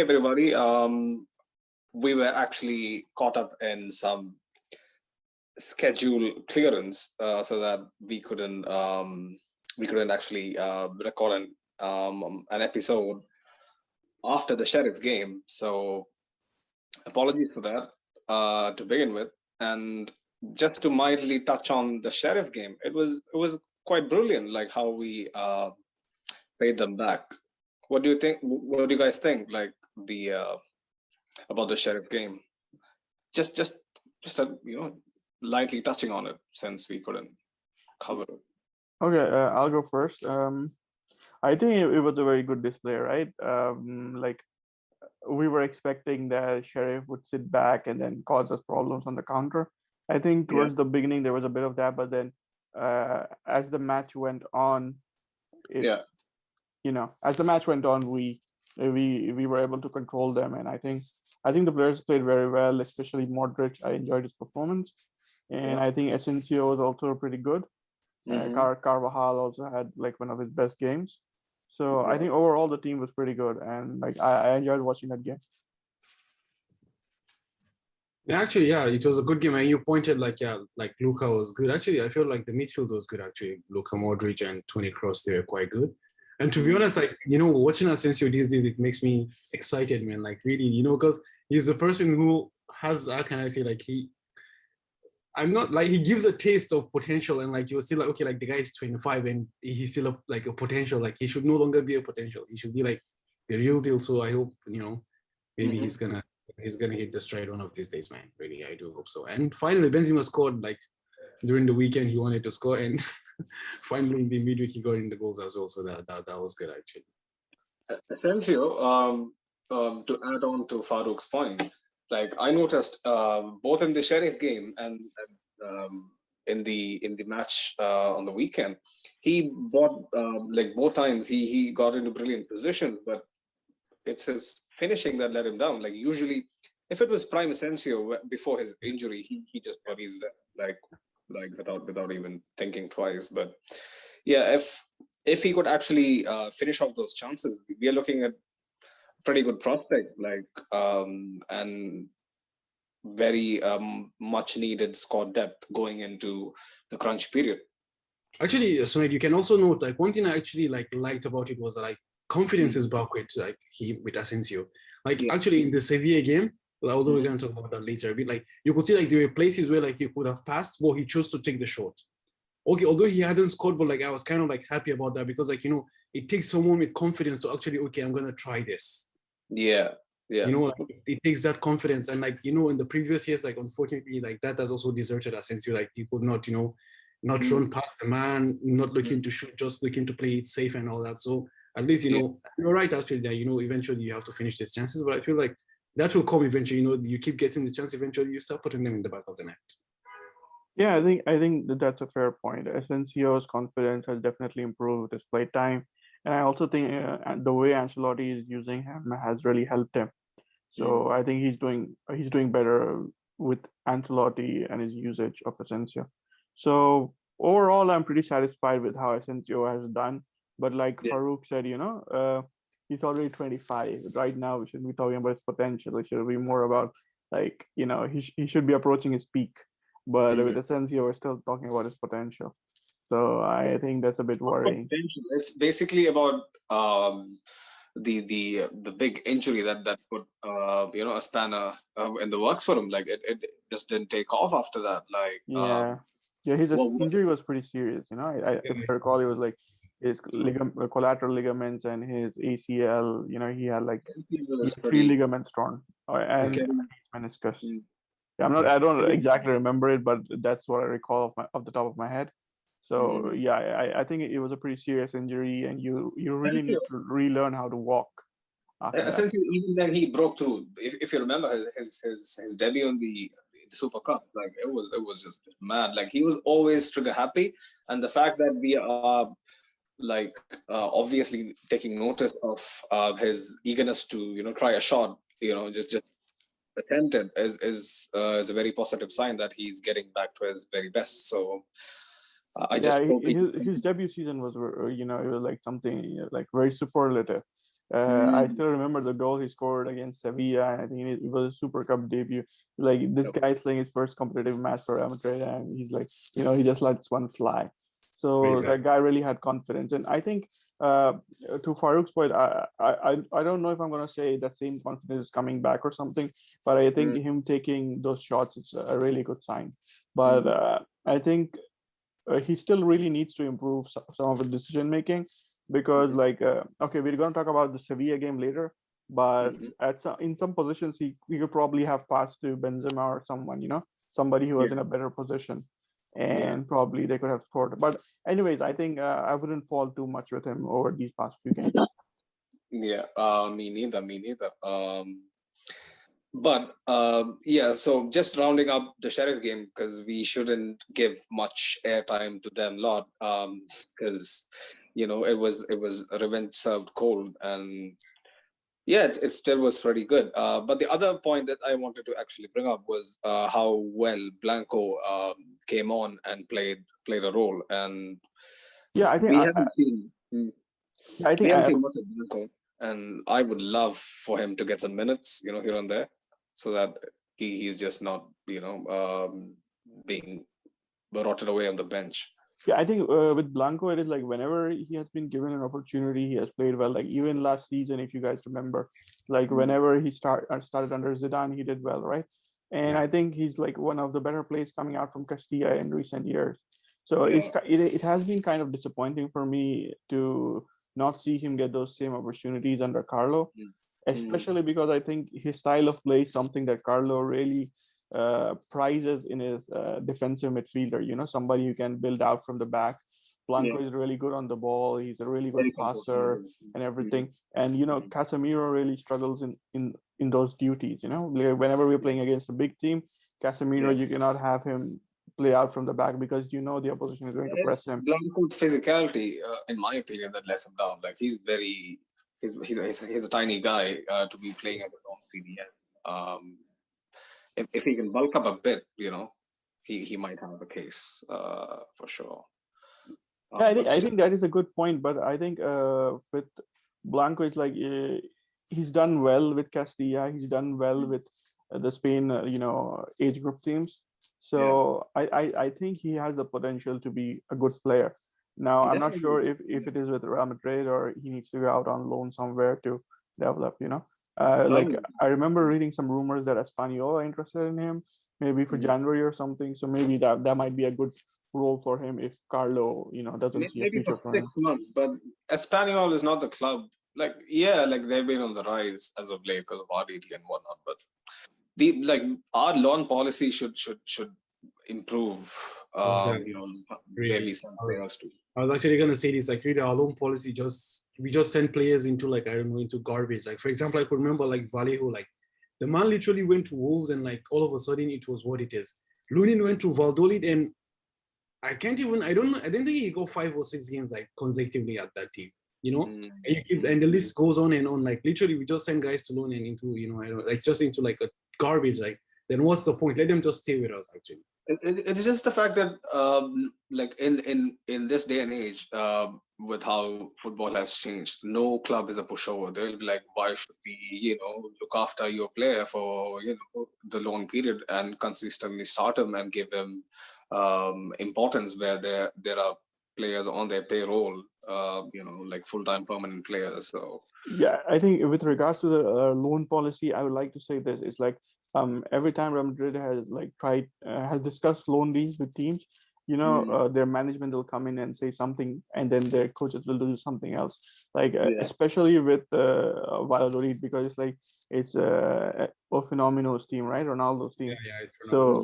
everybody. We were actually caught up in some schedule clearance, so that we couldn't actually record an episode after the Sheriff game. So apologies for that to begin with. And just to mildly touch on the Sheriff game, it was quite brilliant, like how we paid them back. What do you think? What do you guys think? Like the about the Sheriff game? Just lightly touching on it since we couldn't cover it. Okay, I'll go first. I think it was a very good display, right? Like we were expecting that Sheriff would sit back and then cause us problems on the counter. I think towards the beginning there was a bit of that, but then as the match went on, as the match went on, we were able to control them, and I think the players played very well, especially Modric. I enjoyed his performance, and I think Asensio was also pretty good. Carvajal also had like one of his best games. So I think overall the team was pretty good, and like I enjoyed watching that game. Actually, yeah, it was a good game. And you pointed like Luka was good. Actually, I feel like the midfield was good. Actually, Luka Modric and Toni Kroos, they were quite good. And to be honest, like watching Asensio these days, it makes me excited, man. Like really, because he's the person who has, how can I say, like I'm not like he gives a taste of potential, and like you're still like, okay, like the guy is 25 and he's still like a potential. Like he should no longer be a potential. He should be like the real deal. So I hope maybe he's gonna hit the stride one of these days, man. Really, I do hope so. And finally, Benzema scored like during the weekend. He wanted to score, and finally in the midweek he got in the goals as well. So that was good actually. Asensio, to add on to Farouk's point, like I noticed both in the Sheriff game and in the match on the weekend, he bought like both times he got into brilliant positions, but it's his finishing that let him down. Like usually, if it was Prime Asensio before his injury, he just buries that like without even thinking twice. But yeah, if he could actually finish off those chances, we are looking at pretty good prospect, like and very much needed squad depth going into the crunch period. Actually, Sumit, you can also note like one thing I actually liked about it was like confidence is back with Asensio. Like actually in the Sevilla game, although we're gonna talk about that later a bit, like you could see like there were places where like he could have passed, but he chose to take the shot. Okay, although he hadn't scored, but like I was kind of like happy about that because like it takes someone with confidence to actually, okay, I'm gonna try this. Yeah. Like, it takes that confidence, and like in the previous years, like unfortunately, like that has also deserted Asensio. Like he could not, not run past the man, not looking to shoot, just looking to play it safe and all that. So at least you're right actually that eventually you have to finish these chances, but I feel like that will come eventually. You keep getting the chance, eventually you start putting them in the back of the net. Yeah, I think that's a fair point. Asensio's confidence has definitely improved with his play time, and I also think the way Ancelotti is using him has really helped him. So I think he's doing better with Ancelotti and his usage of Asensio. So overall, I'm pretty satisfied with how Asensio has done. But like Farouk said, he's already 25 right now. We shouldn't be talking about his potential. It should be more about like he should be approaching his peak. But with Asensio, we're still talking about his potential. So I think that's a bit worrying. It's basically about the big injury that put a spanner in the works for him. Like it just didn't take off after that. Like his injury was pretty serious. If I recall, it was like his collateral ligaments and his ACL. He had like 3 ligaments torn and meniscus. I don't exactly remember it, but that's what I recall off the top of my head. So I think it was a pretty serious injury, and you really need to relearn how to walk. Essentially, even then he broke through. If you remember his debut in the Super Cup, like it was just mad. Like he was always trigger happy, and the fact that we are like obviously taking notice of his eagerness to try a shot, just attentive is a very positive sign that he's getting back to his very best. So I just hope his debut season was it was like something like very superlative. I still remember the goal he scored against Sevilla. I think it was a Super Cup debut. Like this guy's playing his first competitive match for Real Madrid, and he's like, he just lets one fly. So that guy really had confidence, and I think to Farouk's point, I don't know if I'm gonna say that same confidence is coming back or something, but I think him taking those shots, it's a really good sign. But I think he still really needs to improve some of the decision making, because okay, we're going to talk about the Sevilla game later, but in some positions he could probably have passed to Benzema or someone, somebody who was in a better position, and probably they could have scored. But anyways, I think I wouldn't fall too much with him over these past few games. Yeah, me neither. But yeah, so just rounding up the Sheriff game, because we shouldn't give much airtime to them lot, because it was a revenge served cold, and yeah, it still was pretty good. But the other point that I wanted to actually bring up was how well Blanco came on and played a role, and Yeah, I think we haven't seen I think much of Blanco, and I would love for him to get some minutes, here and there, so that he's just not, being rotted away on the bench. Yeah, I think with Blanco, it is like whenever he has been given an opportunity, he has played well. Like even last season, if you guys remember, like whenever he started under Zidane, he did well, right? And I think he's like one of the better players coming out from Castilla in recent years. So it has been kind of disappointing for me to not see him get those same opportunities under Carlo, especially because I think his style of play is something that Carlo really prizes in his defensive midfielder, somebody you can build out from the back. Blanco is really good on the ball. He's a really good passer and everything. And Casemiro really struggles in those duties. Whenever we're playing against a big team, Casemiro, you cannot have him play out from the back because the opposition is going to press him. Blanco's physicality, in my opinion, that lets him down. Like he's a tiny guy to be playing at the wrong CDM. If he can bulk up a bit, he might have a case for sure. Yeah, I think that is a good point, but I think with Blanco, it's like he's done well with Castilla. He's done well with the Spain, age group teams. So I think he has the potential to be a good player. Now, I'm not sure if it is with Real Madrid or he needs to go out on loan somewhere to develop, like I remember reading some rumors that Espanyol are interested in him, maybe for January or something. So maybe that might be a good role for him if Carlo, doesn't see a future for him. 6 months, but Espanyol is not the club. Like they've been on the rise as of late because of RDT and whatnot. But our loan policy should improve. Really some players too. I was actually gonna say this, like really our loan policy we just send players into into garbage. Like for example, I could remember like Vallejo, like the man literally went to Wolves and like all of a sudden it was what it is. Lunin went to Valladolid and I don't think he go 5 or 6 games like consecutively at that team. And the list goes on and on. Like literally we just send guys to loan and into, it's just into like a garbage. Like then what's the point? Let them just stay with us actually. It's just the fact that in this day and age, with how football has changed, no club is a pushover. They'll be like, why should we look after your player for the loan period and consistently start them and give them importance where there are players on their payroll, like full-time permanent players. So yeah, I think with regards to the loan policy, I would like to say this: it's like every time Real Madrid has has discussed loan deals with teams, their management will come in and say something, and then their coaches will do something else. Like especially with Valladolid, because it's Phenomenal's team, right? Ronaldo's team. So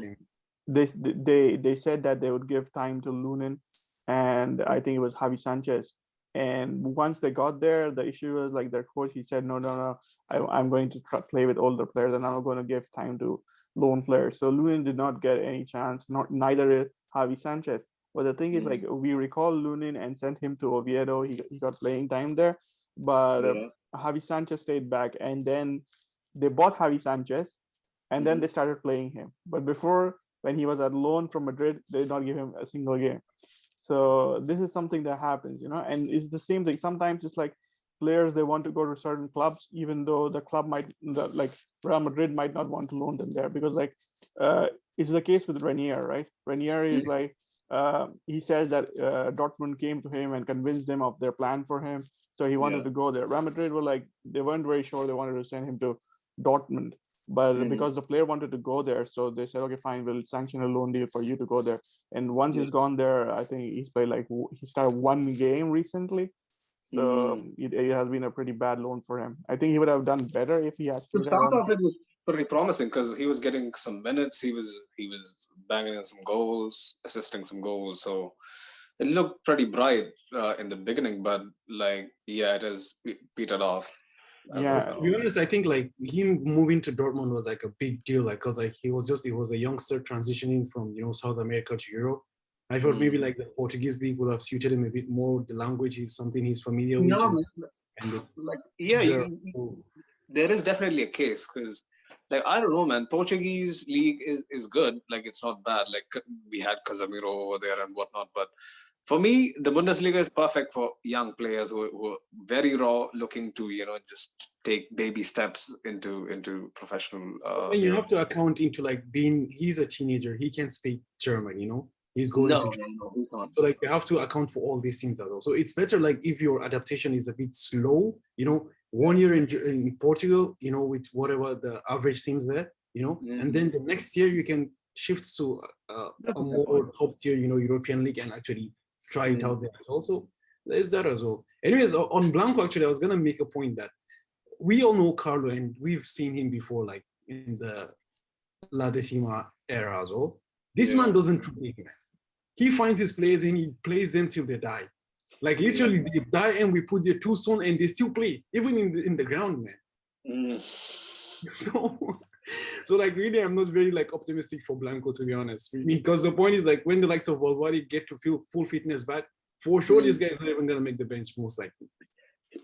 they said that they would give time to Lunin, and I think it was Javi Sanchez. And once they got there, the issue was like their coach, he said, no, I'm going to play with older players and I'm not going to give time to loan players. So Lunin did not get any chance, neither did Javi Sanchez. But the thing is, like, we recall Lunin and sent him to Oviedo. He got playing time there. But Javi Sanchez stayed back. And then they bought Javi Sanchez and then they started playing him. But before, when he was at loan from Madrid, they did not give him a single game. So this is something that happens, and it's the same thing. Sometimes it's like players, they want to go to certain clubs, even though the club like Real Madrid might not want to loan them there, because like it's the case with Renier, right? Renier is like he says that Dortmund came to him and convinced him of their plan for him, so he wanted to go there. Real Madrid were like, they weren't very sure they wanted to send him to Dortmund, but because the player wanted to go there, so they said, okay, fine, we'll sanction a loan deal for you to go there. And once he's gone there, I think he's played like, he started one game recently, so it has been a pretty bad loan for him. I think he would have done better if he had The stayed start around. of it was pretty promising because he was getting some minutes. He was banging in some goals, assisting some goals. So it looked pretty bright in the beginning, but like, yeah, it has petered off. Yeah. To be honest, I think like him moving to Dortmund was like a big deal, like because like he was a youngster transitioning from South America to Europe. I thought maybe like the Portuguese league would have suited him a bit more. The language is something he's familiar with. No, And like, yeah, there is definitely a case because, like, I don't know, man. Portuguese league is good. Like, it's not bad. Like, we had Casemiro over there and whatnot. But for me, the Bundesliga is perfect for young players who are very raw, looking to just take baby steps into professional. and you have to account into like he's a teenager. He can speak German. He's going to. No, we can't. So like you have to account for all these things as well. So it's better like if your adaptation is a bit slow, 1 year in Portugal, with whatever the average seems there, and then the next year you can shift to a more top tier, European league and actually try it out there as well. So there's that as well. Anyways, on Blanco, actually, I was gonna make a point that we all know Carlo and we've seen him before, like in the La Decima era as well. This man doesn't play, man. He finds his players and he plays them till they die. Like literally, they die and we put their two son and they still play, even in the ground, man. So like really, I'm not very like optimistic for Blanco, to be honest. Because the point is like when the likes of Valverde get to feel full fitness back, for sure this guy is not even gonna make the bench most likely.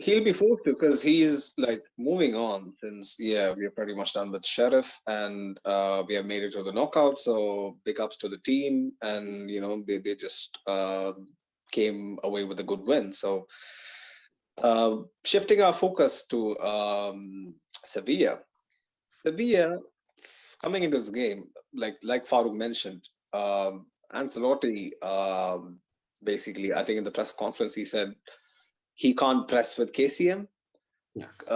He'll be forced to because he is like moving on since we are pretty much done with Sheriff and we have made it to the knockout. So big ups to the team and they just came away with a good win. So shifting our focus to Sevilla. Sevilla coming into this game, like Farouk mentioned, Ancelotti basically, I think in the press conference he said he can't press with KCM. Yes.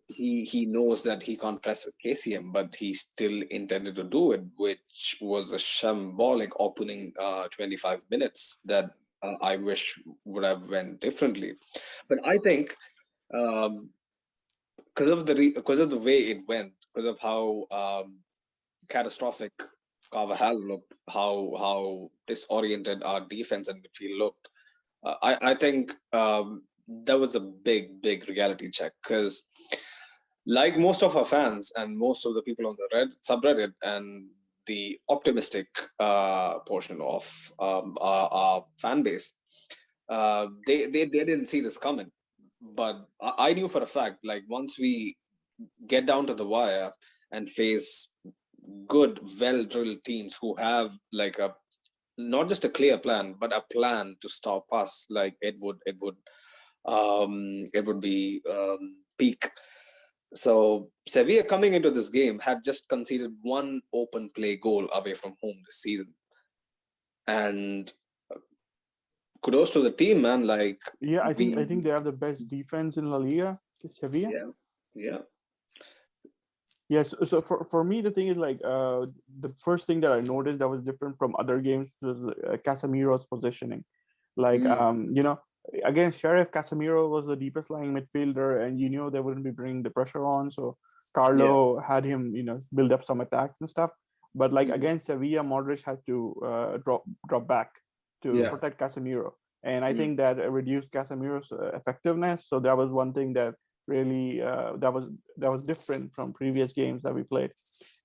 He knows that he can't press with KCM, but he still intended to do it, which was a shambolic opening 25 minutes that I wish would have went differently. But I think because of the way it went, because of how catastrophic Carvajal looked, how disoriented our defense and midfield looked, I think that was a big reality check because like most of our fans and most of the people on the subreddit and the optimistic portion of our fan base, they didn't see this coming. But I knew for a fact, like once we get down to the wire and face good, well-drilled teams who have like not just a clear plan, but a plan to stop us, like it would be peak. So Sevilla coming into this game had just conceded one open play goal away from home this season, and kudos to the team, man. Like I think they have the best defense in La Liga, Sevilla. Yeah. Yes. So for me, the thing is like the first thing that I noticed that was different from other games was Casemiro's positioning. Like against Sheriff, Casemiro was the deepest lying midfielder, and they wouldn't be bringing the pressure on. So Carlo had him, build up some attacks and stuff. But like against Sevilla, Modric had to drop back to protect Casemiro, and I think that reduced Casemiro's effectiveness. So that was one thing that really that was different from previous games that we played.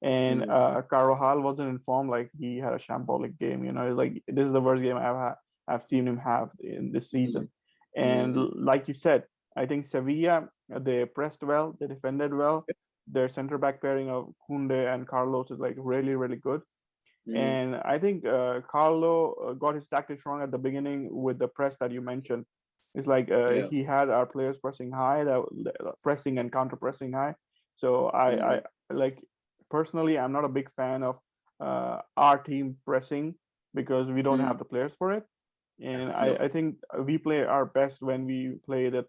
And Carvajal wasn't informed, like he had a shambolic game. Like this is the worst game I've seen him have in this season. And like you said, I think Sevilla, they pressed well, they defended well. Their center back pairing of Kunde and Carlos is like really, really good. And I think Carlo got his tactics wrong at the beginning with the press that you mentioned. It's like Yeah. he had our players pressing high, pressing and counter pressing high. So I like personally, I'm not a big fan of our team pressing because we don't have the players for it. And I think we play our best when we play the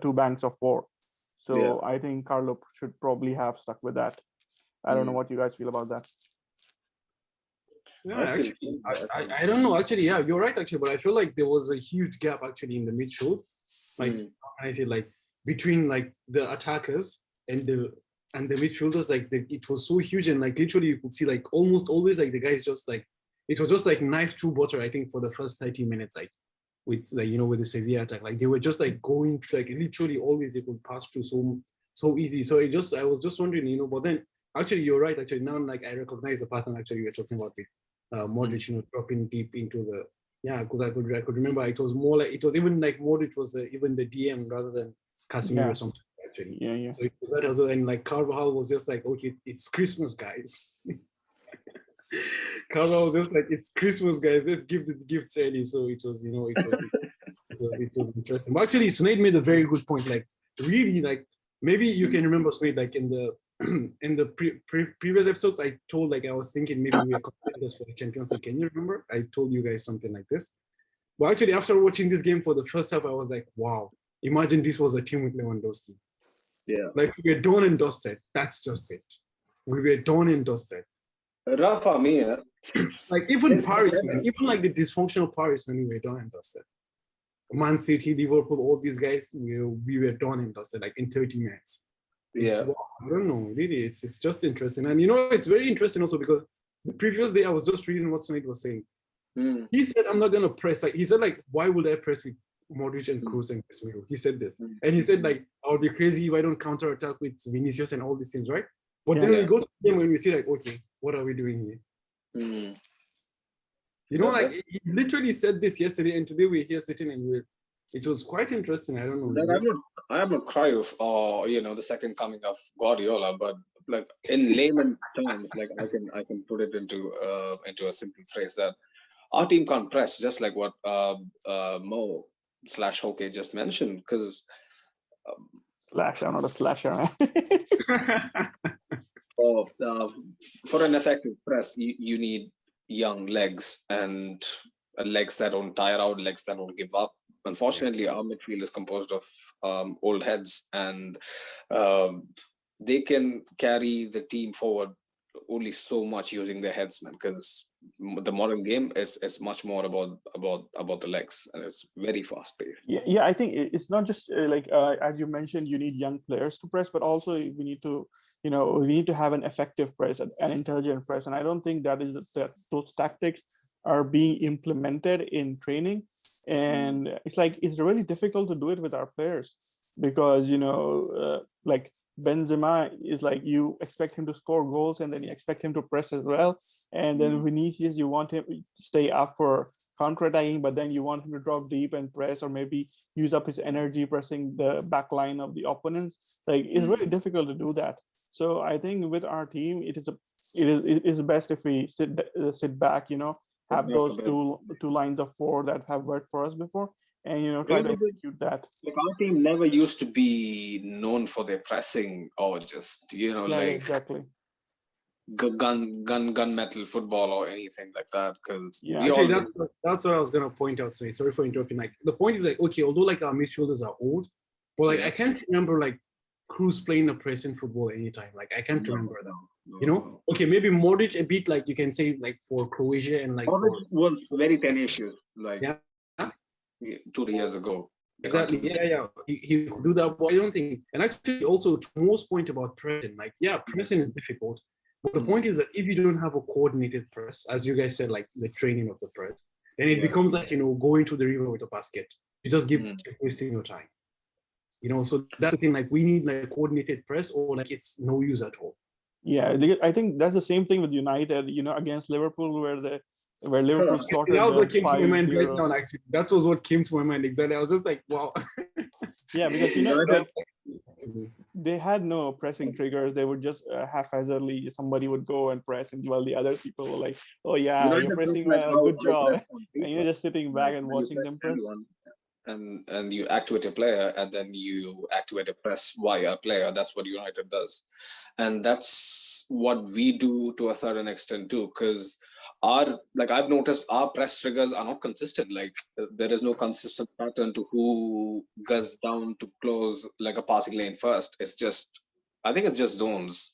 two banks of four. So Yeah. I think Carlo should probably have stuck with that. I don't know what you guys feel about that. Yeah, I feel- actually, I don't know. Actually, yeah, you're right. Actually, but I feel like there was a huge gap actually in the midfield. Like how can I say, like between like the attackers and the midfielders, like it was so huge, and like literally you could see like almost always like the guys just like it was just like knife through butter. I think for the first 30 minutes, like with like with the Sevilla attack, like they were just like going through, like literally always they could pass through so easy. So I was just wondering, but then actually you're right. Actually now like I recognize the pattern actually you're talking about with Modric, dropping deep into the because I could remember it was more like it was even like Modric was even the DM rather than Casemiro or something actually. Yeah. So it was that as well, and like Carvajal was just like, okay, it's Christmas, guys. Carvajal was just like, it's Christmas, guys. Let's give the gifts early. So it was, it was interesting. But actually, Sunaid made a very good point. Like really, like maybe you can remember Sunaid, like in the in the previous episodes, I told like I was thinking maybe we are contenders for the Champions League. Can you remember? I told you guys something like this. But actually, after watching this game for the first half, I was like, wow, imagine this was a team with Lewandowski. Yeah. Like we were done and dusted. That's just it. We were done and dusted. Rafa Mir. Like even Paris, man, even like the dysfunctional Paris, when we were done and dusted. Man City, Liverpool, all these guys, we were done and dusted like in 30 minutes. Yeah. I don't know, really, it's just interesting. And it's very interesting also because the previous day I was just reading what Sunaid was saying. He said, I'm not gonna press. Like he said, like, why would I press with Modric and Kroos and Casemiro? He said this. And he said, like, I'll be crazy if I don't counter attack with Vinicius and all these things, right? But then we go to the game and we see like, okay, what are we doing here? Like he literally said this yesterday, and today we're here sitting and it was quite interesting. I don't know. I'm not Cruyff or the second coming of Guardiola, but like in layman terms, like I can put it into a simple phrase that our team can't press, just like what Mo / Hoke just mentioned, because Slasher, not a slasher. For an effective press, you need young legs and legs that don't tire out, legs that don't give up. Unfortunately, our midfield is composed of old heads, and they can carry the team forward only so much using their heads, man. Because the modern game is much more about the legs, and it's very fast paced. Yeah, I think it's not just like as you mentioned, you need young players to press, but also we need to have an effective press, an intelligent press, and I don't think that those tactics are being implemented in training, and it's really difficult to do it with our players because like Benzema is like you expect him to score goals and then you expect him to press as well, and then Vinicius you want him to stay up for counter-attacking, but then you want him to drop deep and press or maybe use up his energy pressing the back line of the opponents. Like it's really difficult to do that. So I think with our team it is best if we sit back, have those two lines of four that have worked for us before, and try to execute that. Like our team never used to be known for their pressing or just exactly gun metal football or anything like that. Because that's what I was gonna point out. Sorry for interrupting. Like the point is like, okay, although like our midfielders are old, but like I can't remember like Kroos playing a pressing football anytime. Like I can't remember that. Okay, maybe Modric a bit, like you can say like for Croatia and like Modric was very tenacious, like 2 years ago. Exactly. Yeah. He could do that, but I don't think. And actually, also to Mo's point about pressing, like pressing is difficult. But the point is that if you don't have a coordinated press, as you guys said, like the training of the press, then it becomes like going to the river with a basket. You just keep wasting your time. So that's the thing. Like we need like coordinated press, or like it's no use at all. Yeah, I think that's the same thing with United. Against Liverpool, where Liverpool slaughtered. That was what came to my mind right now. Actually, that was what came to my mind exactly. I was just like, wow. Yeah, because they had no pressing triggers. They would just haphazardly somebody would go and press, and while the other people were like, "Oh yeah, you're pressing well, good job," and you're just sitting back and watching them press. and you activate a player, and then you activate a press via a player. That's what United does, and that's what we do to a certain extent too. Because I've noticed our press triggers are not consistent. Like there is no consistent pattern to who goes down to close like a passing lane first. It's just, I think it's just zones.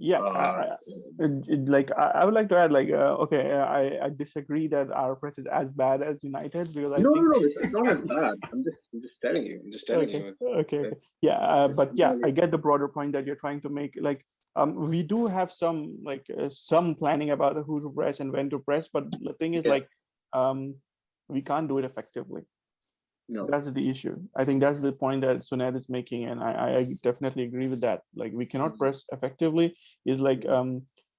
Yeah, Uh, I would like to add okay, I disagree that our press is as bad as United because I no, think it's not as bad. I'm just telling you. I'm just telling okay, you. okay, yeah, but yeah, I get the broader point that you're trying to make. Like, we do have some planning about who to press and when to press, but the thing is, Yeah. um, we can't do it effectively. No. That's the issue. I think that's the point that Suned is making, and I definitely agree with that. Like, we cannot press effectively. Is like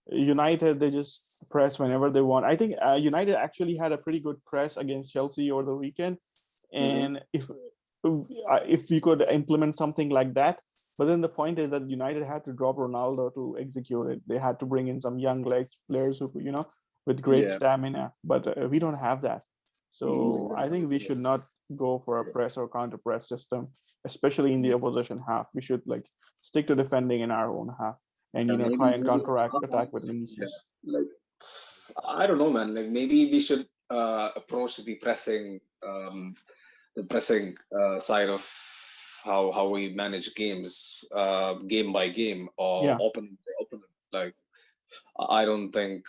United, they just press whenever they want. I think United actually had a pretty good press against Chelsea over the weekend, and if we could implement something like that, but then the point is that United had to drop Ronaldo to execute it. They had to bring in some young legs players who with great Yeah. stamina, but we don't have that. So I think we should not go for a press or counter press system, especially in the opposition half. We should stick to defending in our own half and And try and maybe counteract attack with Vinicius. like I don't know, man. Like maybe we should approach the pressing side of how we manage games, game by game or Yeah. opponent by opponent. Like I don't think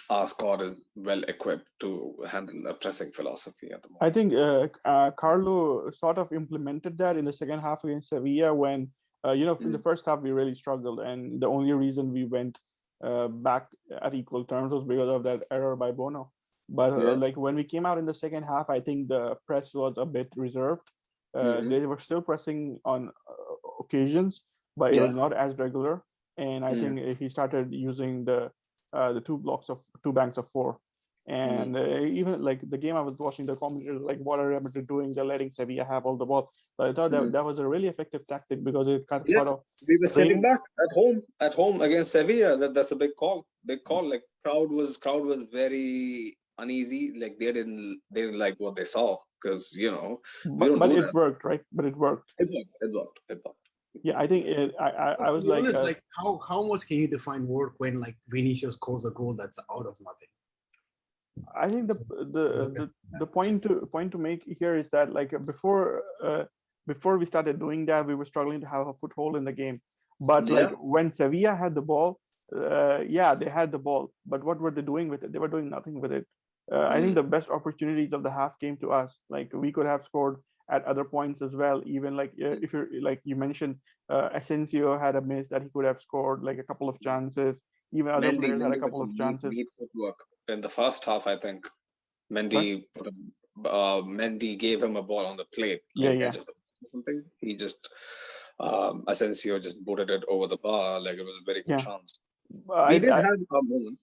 our squad is well equipped to handle a pressing philosophy at the moment. I think Carlo sort of implemented that in the second half against Sevilla when, in the first half we really struggled. And the only reason we went back at equal terms was because of that error by Bono. But when we came out in the second half, I think the press was a bit reserved. They were still pressing on occasions, but it was not as regular. And I think he started using the two banks of four. And even like the game I was watching, the commentators like, what are Madrid doing? They're letting Sevilla have all the ball. But I thought that was a really effective tactic because it sort of we were sitting back at home against Sevilla. That's a big call. Like crowd was very uneasy. Like they didn't like what they saw because we don't but do it that. worked, right? But it worked. It worked. Yeah, I think I was to be like, honest, how much can you define work when like Vinicius scores a goal that's out of nothing? I think the point to make here is that before we started doing that, we were struggling to have a foothold in the game. But when Sevilla had the ball, they had the ball. But what were they doing with it? They were doing nothing with it. I think the best opportunities of the half came to us. Like we could have scored at other points as well. Even if you're like you mentioned, Asensio had a miss that he could have scored, like a couple of chances. Even other players had a couple of chances. Footwork in the first half, I think Mendy gave him a ball on the plate. Something. He just Asensio just booted it over the bar. Like it was a very good chance. We did have a moment.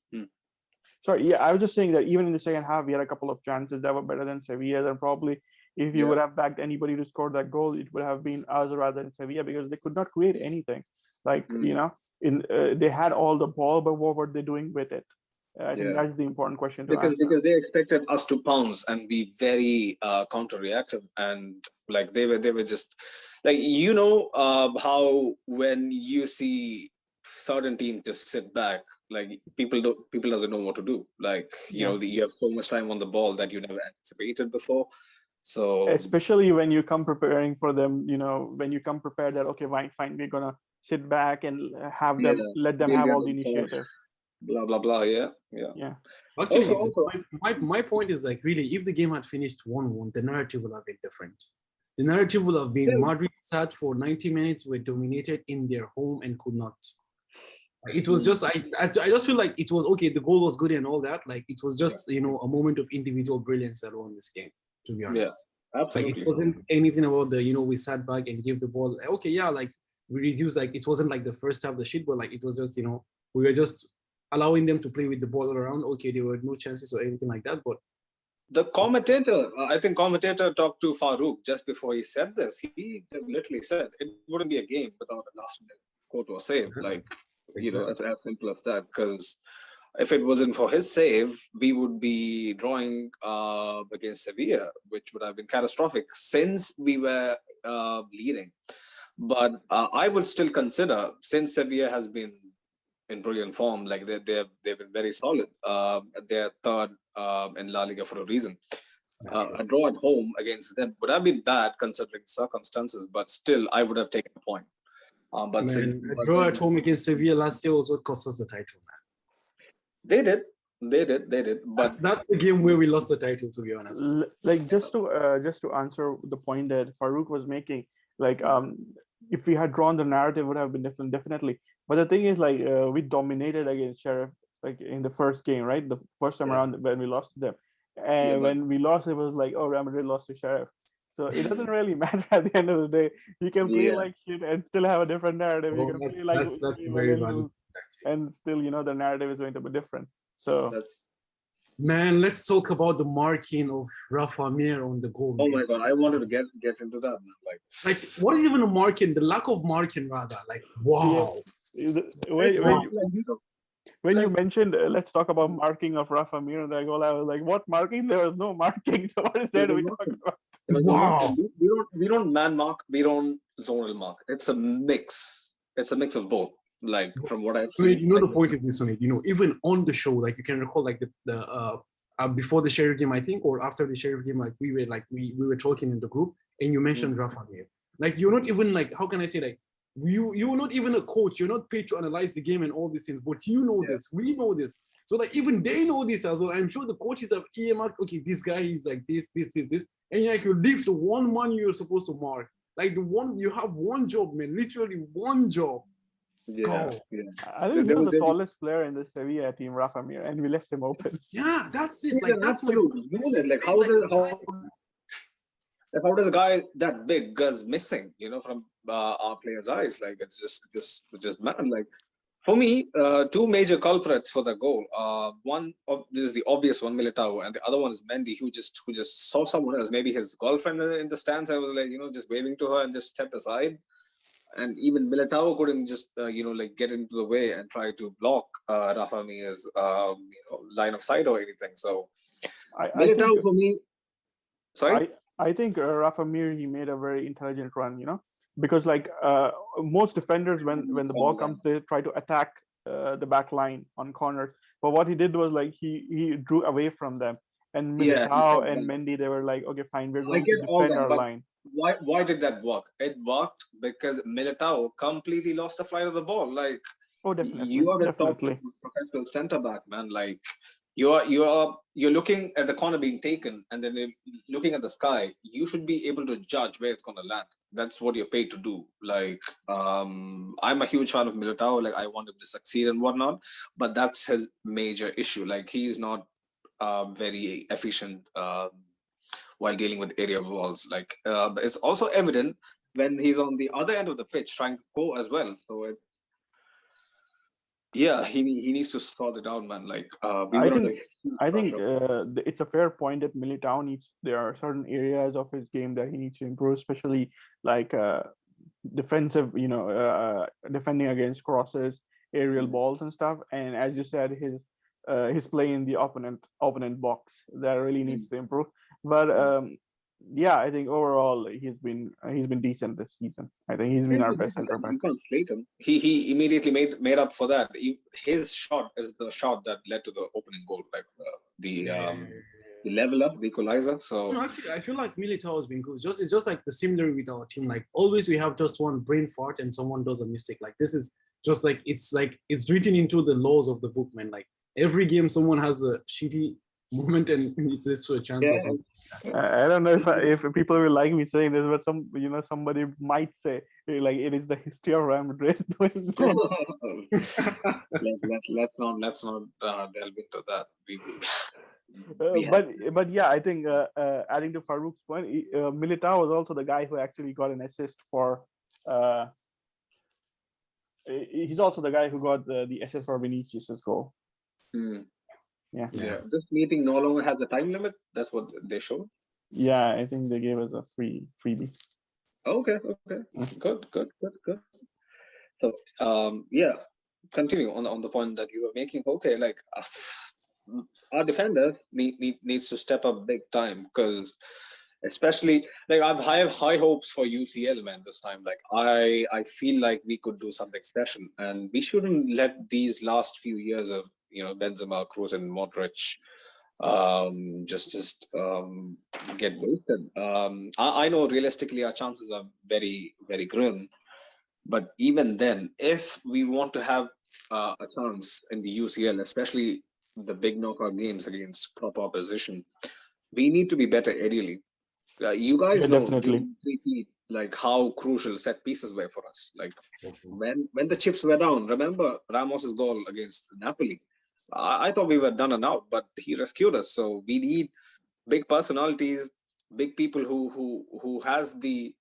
Sorry, I was just saying that even in the second half, we had a couple of chances that were better than Sevilla. And probably if you would have backed anybody to score that goal, it would have been us rather than Sevilla because they could not create anything. They had all the ball, but what were they doing with it? I think that's the important question to answer. Because they expected us to pounce and be very counter-reactive, and like they were just like how when you see certain team just sit back, like people doesn't know what to do. Like you have so much time on the ball that you never anticipated before. So especially when you come preparing for them, when you come prepared that okay, fine, we're gonna sit back and have them let them have all the initiative. Blah blah blah. Yeah. Actually, my point is like really, if the game had finished 1-1, the narrative would have been different. The narrative would have been Madrid sat for 90 minutes, were dominated in their home and could not. It was just I just feel like it was okay. The goal was good and all that. Like it was just a moment of individual brilliance that won this game. To be honest, absolutely. Like it wasn't anything about the we sat back and gave the ball. Okay, like we reduced. Like it wasn't like the first half of the shit, but like it was just we were just allowing them to play with the ball around. Okay, there were no chances or anything like that. But the commentator, I think commentator talked to Farouk just before he said this. He literally said it wouldn't be a game without a last minute quote or save. Like, it's as simple as that. Because If it wasn't for his save, we would be drawing against Sevilla, which would have been catastrophic since we were leading. But I would still consider, since Sevilla has been in brilliant form, like they've been very solid. They're third in La Liga for a reason. A draw at home against them would have been bad considering circumstances, but still, I would have taken a point. But Man, a draw at home against Sevilla last year was what cost us the title, man. they did. But That's the game where we lost the title, to be honest. Like just to answer the point that Farouk was making, like if we had drawn, the narrative would have been different, definitely. But the thing is, like we dominated against Sheriff, like in the first game, right? The first time around when we lost to them, and when we lost, it was like, oh, Real Madrid lost to Sheriff. So it doesn't really matter at the end of the day. You can play like shit and still have a different narrative. You can play like that's very valid. And still, the narrative is going to be different. So, man, let's talk about the marking of Rafa Mir on the goal. Oh my god, I wanted to get into that, man. Like what is even a marking? The lack of marking, rather. Like, wow. When you mentioned, let's talk about marking of Rafa Mir on that goal, I was like, what marking? There was no marking. So what is that we talking about? Wow. We don't man mark, we don't zonal mark. It's a mix. It's a mix of both. Like from what I've seen. The point of this, Sonit, even on the show, like you can recall, like the before the Sheriff game, I think, or after the Sheriff game, like we were talking in the group, and you mentioned Rafa Mir. Like you're not even like, how can I say, like you're not even a coach. You're not paid to analyze the game and all these things, but you know this. We know this. So like even they know this as well. I'm sure the coaches have earmarked, okay, this guy is like this, and like you leave the one man you're supposed to mark. Like the one, you have one job, man, literally one job. Yeah. I think he was the tallest player in the Sevilla team, Rafa Mir, and we left him open. Yeah, that's it. Like that's my unit. Like how does a guy that big goes missing? From our players' eyes. Like it's just mad. Like for me, two major culprits for the goal. One of this is the obvious one, Militao, and the other one is Mendy, who just saw someone else, maybe his girlfriend in the stands. I was like, just waving to her and just stepped aside. And even Militao couldn't just get into the way and try to block Rafa Mir's line of sight or anything. So Militao for me. Sorry, I think Rafa Mir, he made a very intelligent run. Because like most defenders, when the ball comes, they try to attack the back line on corners. But what he did was like he drew away from them. And Militao and Mendy, they were like, okay, fine, we're going to defend our line. Why did that work? It worked because Militao completely lost the flight of the ball. Like, definitely, you are the top professional center back, man. Like, you're looking at the corner being taken, and then you're looking at the sky. You should be able to judge where it's going to land. That's what you're paid to do. Like, I'm a huge fan of Militao. Like, I want him to succeed and whatnot, but that's his major issue. Like, he's not very efficient while dealing with area balls. Like it's also evident when he's on the other end of the pitch trying to go as well. So he needs to sort it out, man. Like I think it's a fair point that Militao needs. There are certain areas of his game that he needs to improve, especially like defensive, defending against crosses, aerial balls and stuff. And as you said, his play in the opponent box that really needs to improve. But I think overall he's been decent this season. I think he's been our best center back. You can't slate him. He immediately made up for that. His shot is the shot that led to the opening goal, like the leveler, the equalizer. So no, actually, I feel like Militao has been good. It's just like the similar with our team. Like always, we have just one brain fart and someone does a mistake. Like this is just like it's written into the laws of the book, man. Like every game, someone has a shitty moment and it leads to a chance or something. I don't know if people will like me saying this, but somebody might say like it is the history of Real Madrid doing this. let's not delve into that. But yeah, I think adding to Farouk's point, Militao was also the guy who actually got an assist for. He's also the guy who got the assist for Vinicius' goal. Yeah. This meeting no longer has a time limit. That's what they show. Yeah, I think they gave us a freebie. Okay. Good. So continue on the point that you were making. Okay, like our defender needs to step up big time, because especially like I have high hopes for UCL, man, this time. Like I feel like we could do something special, and we shouldn't let these last few years of Benzema, Kroos, and Modric just get wasted. I know realistically our chances are very very grim, but even then, if we want to have a chance in the UCL, especially the big knockout games against top opposition, we need to be better aerially. You guys Yeah, know definitely. during pre like how crucial set pieces were for us. Like when the chips were down, remember Ramos's goal against Napoli? I thought we were done and out, but he rescued us. So we need big personalities, big people who has the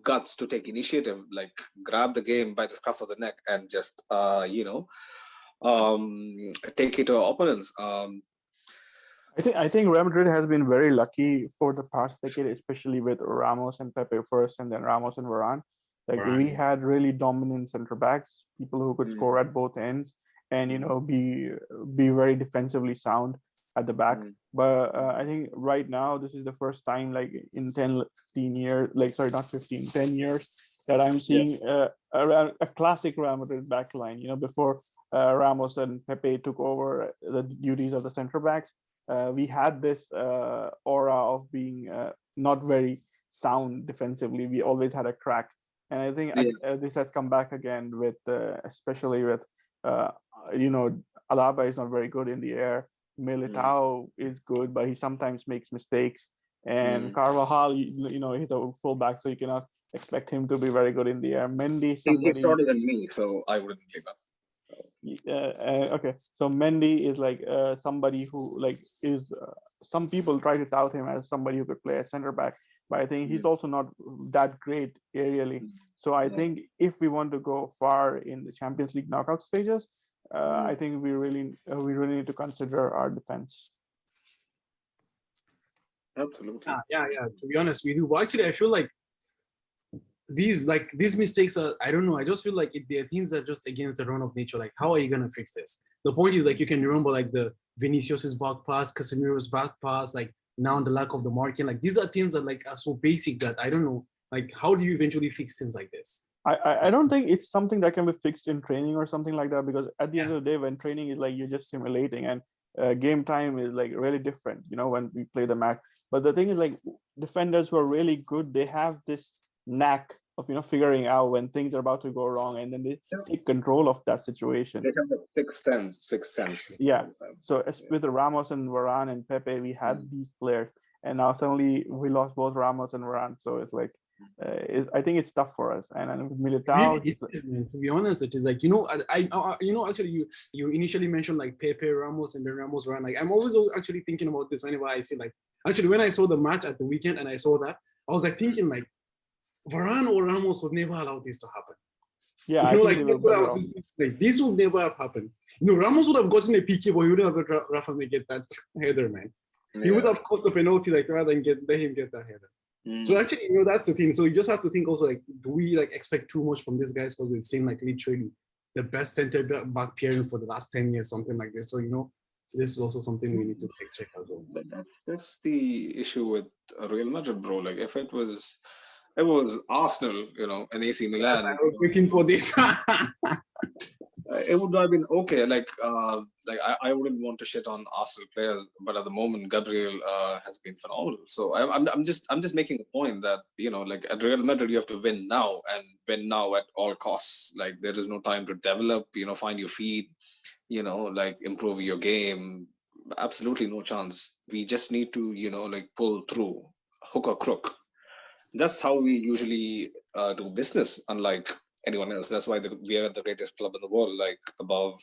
guts to take initiative, like grab the game by the scruff of the neck and just take it to our opponents. I think Real Madrid has been very lucky for the past decade, especially with Ramos and Pepe first, and then Ramos and Varane. Like we Varane. had really dominant center backs, people who could score at both ends, and be very defensively sound at the back. But I think right now this is the first time, like in 10, 15 years, like sorry, not 15, 10 years, that I'm seeing a classic Real Madrid back line. Before Ramos and Pepe took over the duties of the center backs, we had this aura of being not very sound defensively. We always had a crack, and I think this has come back again with, especially with, Alaba is not very good in the air. Militao is good, but he sometimes makes mistakes. And Carvajal, he's a fullback, so you cannot expect him to be very good in the air. Mendy, He's somebody. shorter than me, so I wouldn't give up. Okay, so Mendy is like somebody who like is some people try to tout him as somebody who could play a center back, but I think he's also not that great aerially. So I think if we want to go far in the Champions League knockout stages, I think we really need to consider our defense. Absolutely. Yeah. To be honest, we do. But actually, I feel like these mistakes are, I don't know, I just feel like they're things that are just against the run of nature. Like, how are you gonna fix this? The point is, like, you can remember like the Vinicius's back pass, Casemiro's back pass, like now the lack of the marking. Like, these are things that like are so basic that I don't know, like, how do you eventually fix things like this? I don't think it's something that can be fixed in training or something like that, because at the end of the day, when training is like you're just simulating, and game time is like really different, when we play the match. But the thing is, like, defenders who are really good, they have this knack of figuring out when things are about to go wrong, and then they take control of that situation. They have a sixth sense. Yeah. So with Ramos and Varane and Pepe, we had these players, and now suddenly we lost both Ramos and Varane. So it's like, I think it's tough for us. And Militao, Really, to be honest, it is like, actually you initially mentioned like Pepe, Ramos, and then Ramos Varane. Like, I'm always actually thinking about this whenever I see, like, actually when I saw the match at the weekend and I saw that, I was like thinking like, Varane or Ramos would never allow this to happen. Yeah, I think like this would never have happened. Ramos would have gotten a PK, but he wouldn't have let Rafa get that header, man. Yeah. He would have caused a penalty, like, rather than let him get that header. So actually, that's the thing. So you just have to think also, like, do we like expect too much from these guys, because we've seen like literally the best center back pairing for the last 10 years, something like this. So this is also something we need to check as well. But that's the issue with Real Madrid, bro. Like, if it was Arsenal, and AC Milan, I was waiting for this. It would have been okay. Like I wouldn't want to shit on Arsenal players, but at the moment, Gabriel has been phenomenal. So I'm just making a point that like at Real Madrid, you have to win now, and win now at all costs. Like, there is no time to develop. Find your feet. Like, improve your game. Absolutely no chance. We just need to like pull through, hook or crook. That's how we usually do business, unlike anyone else. That's why we are the greatest club in the world, like above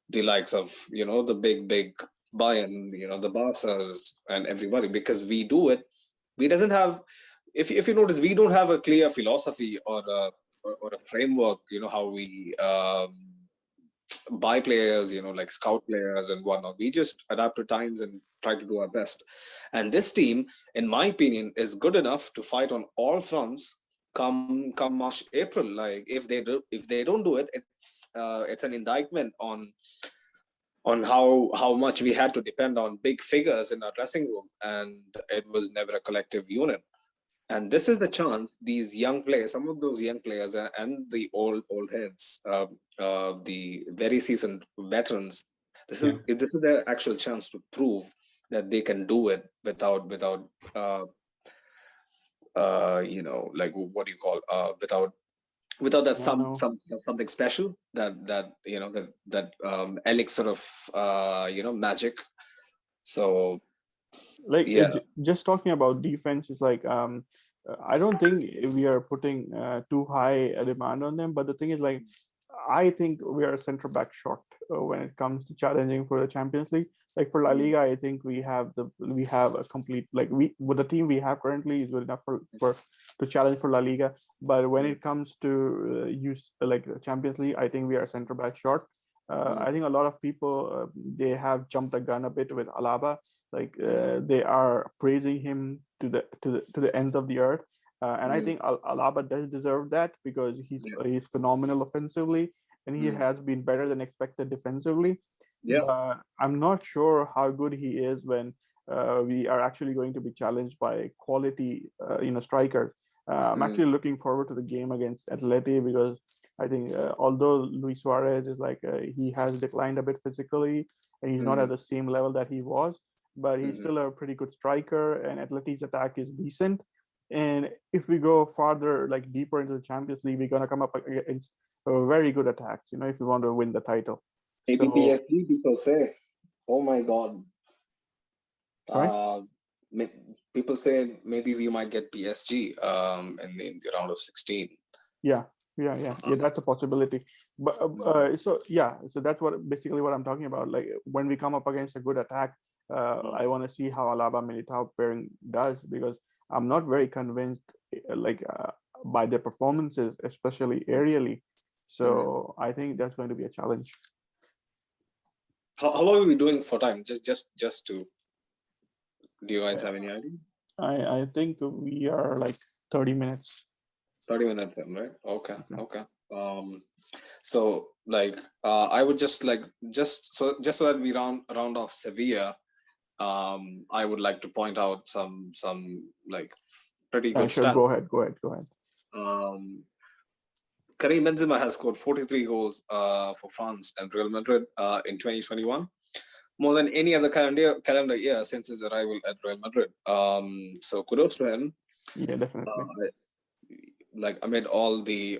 the likes of the big Bayern, the Barças and everybody, because we do it. We doesn't have, if you notice, we don't have a clear philosophy or a framework. How we buy players, like scout players and whatnot. We just adapt to times and try to do our best. And this team, in my opinion, is good enough to fight on all fronts come March, April. Like if they don't do it, it's an indictment on how much we had to depend on big figures in our dressing room, and it was never a collective unit. And this is the chance these young players, some of those young players, and the old heads, the very seasoned veterans, this is their actual chance to prove that they can do it without like what do you call without that I know. something special, that elixir of magic. So Like yeah. just talking about defense is like I don't think we are putting too high a demand on them, but the thing is like I think we are center back short when it comes to challenging for the Champions League. Like for La Mm. Liga, I think we have a complete, like, we with the team we have currently is good enough for to challenge for La Liga. But when it comes to use like the Champions League, I think we are center back short. I think a lot of people they have jumped the gun a bit with Alaba. Like they are praising him to the ends of the earth. And I think Alaba does deserve that because he's phenomenal offensively, and he has been better than expected defensively. Yeah. But I'm not sure how good he is when we are actually going to be challenged by quality, strikers. I'm actually looking forward to the game against Atleti because I think although Luis Suarez is like he has declined a bit physically and he's not at the same level that he was, but he's still a pretty good striker, and Atleti's attack is decent. And if we go farther, like deeper into the Champions League, we're gonna come up against very good attacks. If we want to win the title. Maybe So, PSG, people say. Oh my God. sorry. Uh, People say maybe we might get PSG in the round of 16. Yeah, that's a possibility. But so that's basically what I'm talking about. Like when we come up against a good attack, I want to see how Alaba Militao pairing does, because I'm not very convinced by their performances, especially aerially. So I think that's going to be a challenge. How are we doing for time? Just to, do you guys have any idea? I think we are like 30 minutes. 30 minutes then, right? Okay. So like I would just so that we round off Sevilla, I would like to point out some like pretty good Sure, stats. go ahead. Karim Benzema has scored 43 goals for France and Real Madrid in 2021, more than any other calendar year since his arrival at Real Madrid. So kudos to him. Yeah, definitely. Like amid all the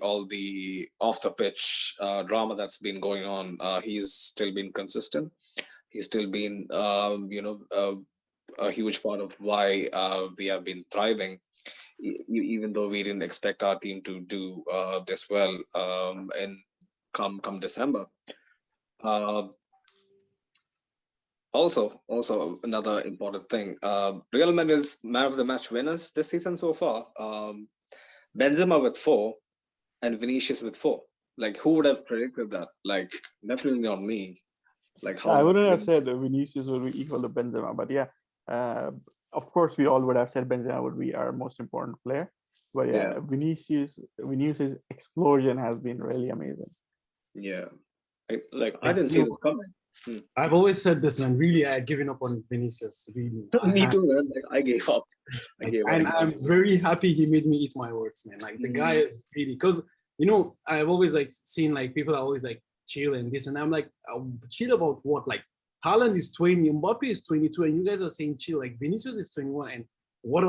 off the pitch drama that's been going on, he's still been consistent. He's still been a huge part of why we have been thriving, even though we didn't expect our team to do this well in come December. Also another important thing, Real Madrid's man of the match winners this season so far, Benzema with 4 and Vinicius with 4. Like, who would have predicted that? Like, definitely not me. Like, how I wouldn't have said Vinicius would be equal to Benzema, but yeah, of course we all would have said Benzema would be our most important player. But yeah, Vinicius' explosion has been really amazing. Yeah, I didn't see this coming. I've always said this, man. Really, I had given up on Vinicius. Really, me too, man. Like, I gave up. And I'm very happy he made me eat my words, man. Like the guy is really, because I've always like seen like people are always like chill and this, and I'm like, chill about what? Like Haaland is 20, Mbappe is 22, and you guys are saying chill. Like Vinicius is 21, and what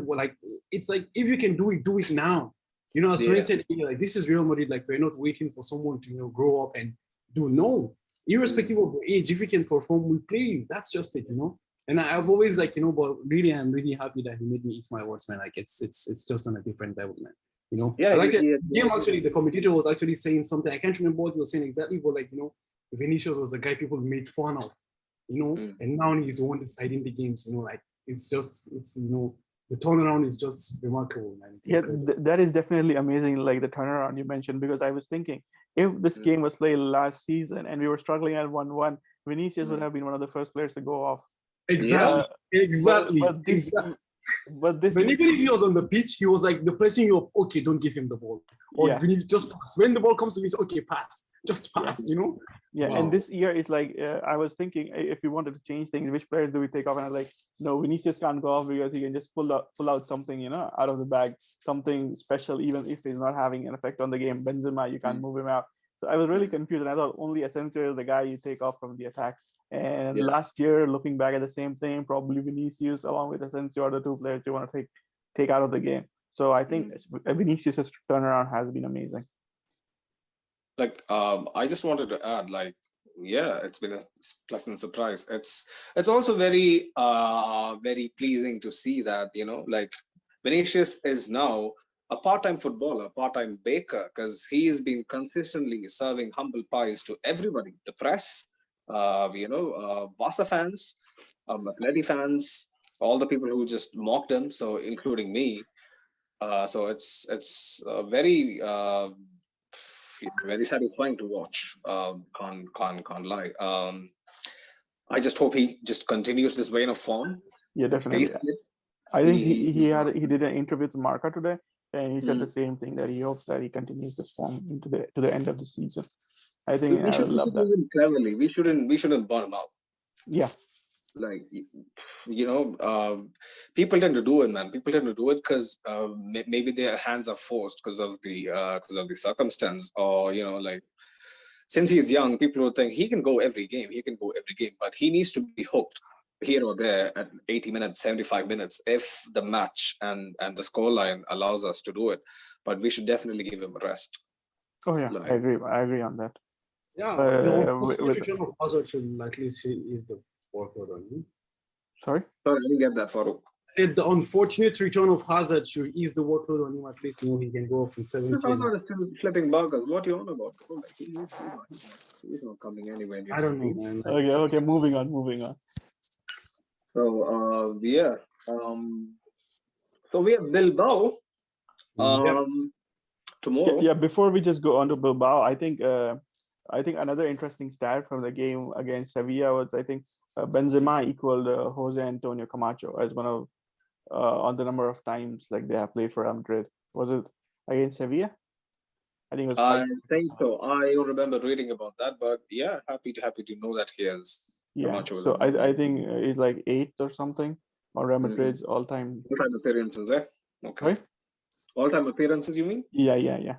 like it's like, if you can do it now. As Ren said, like this is Real Madrid. Like we're not waiting for someone to grow up and do. No, irrespective of the age, if you can perform, we play you. That's just it, And I've always like, but really, I'm really happy that he made me eat my words, man. Like it's just on a different level, man. Yeah. Actually, the commentator was actually saying something. I can't remember what he was saying exactly, but like, Vinicius was the guy people made fun of, and now he's the one deciding the games, like it's the turnaround is just remarkable, man. That is definitely amazing, like the turnaround you mentioned, because I was thinking if this game was played last season and we were struggling at 1-1, Vinicius would have been one of the first players to go off. Exactly. But but this But even if he was on the pitch, he was like the pressing you up, okay, don't give him the ball. Or Yeah. we need just pass. When the ball comes to me, okay, pass. Just pass, Yeah, Wow. and this year is like I was thinking if we wanted to change things, which players do we take off? And I was like, no, Vinicius can't go off because he can just pull out something, out of the bag, something special, even if he's not having an effect on the game. Benzema, you can't move him out. So I was really confused, and I thought only Asensio is the guy you take off from the attack. And last year, looking back at the same thing, probably Vinicius along with Asensio are the two players you want to take out of the game. So I think Vinicius' turnaround has been amazing. Like I just wanted to add, like, yeah, it's been a pleasant surprise. It's also very very pleasing to see that, like Vinicius is now a part-time footballer, part-time baker, because he has been serving humble pies to everybody, the press, Barca fans, Atleti fans, all the people who just mocked him, so including me. So it's very satisfying to watch. Can't lie. I just hope he just continues this vein of form. Yeah, definitely. I think he did an interview with Marca today, and he said the same thing, that he hopes that he continues this form into the end of the season. I think we should love that. Use him cleverly. We shouldn't burn him out. Yeah. Like, people tend to do it, man. People tend to do it because maybe their hands are forced because of the circumstance, or like, since he's young, people would think he can go every game. But he needs to be hooked here or there at 80 minutes, 75 minutes, if the match and the scoreline allows us to do it. But we should definitely give him a rest. Oh yeah, I agree on that. Yeah, the return of Hazard should likely is the workload on him. Sorry, I didn't get that, Farouk. Said the unfortunate return of Hazard should ease the workload on him. At least he can go up in 17. Hazard is still flipping burgers. What are you on about? He's not coming anywhere. I don't know, man. Okay, moving on. So so we have Bilbao tomorrow. Yeah, before we just go on to Bilbao, I think another interesting stat from the game against Sevilla was, I think, Benzema equaled Jose Antonio Camacho as one of on the number of times like they have played for Madrid. Was it against Sevilla? I think it was. I think so. I don't remember reading about that, but yeah, happy to know that he has. Camacho. So I think it's like 8th or something on Real Madrid's all-time appearances there. Okay. Right? All-time appearances, you mean? Yeah.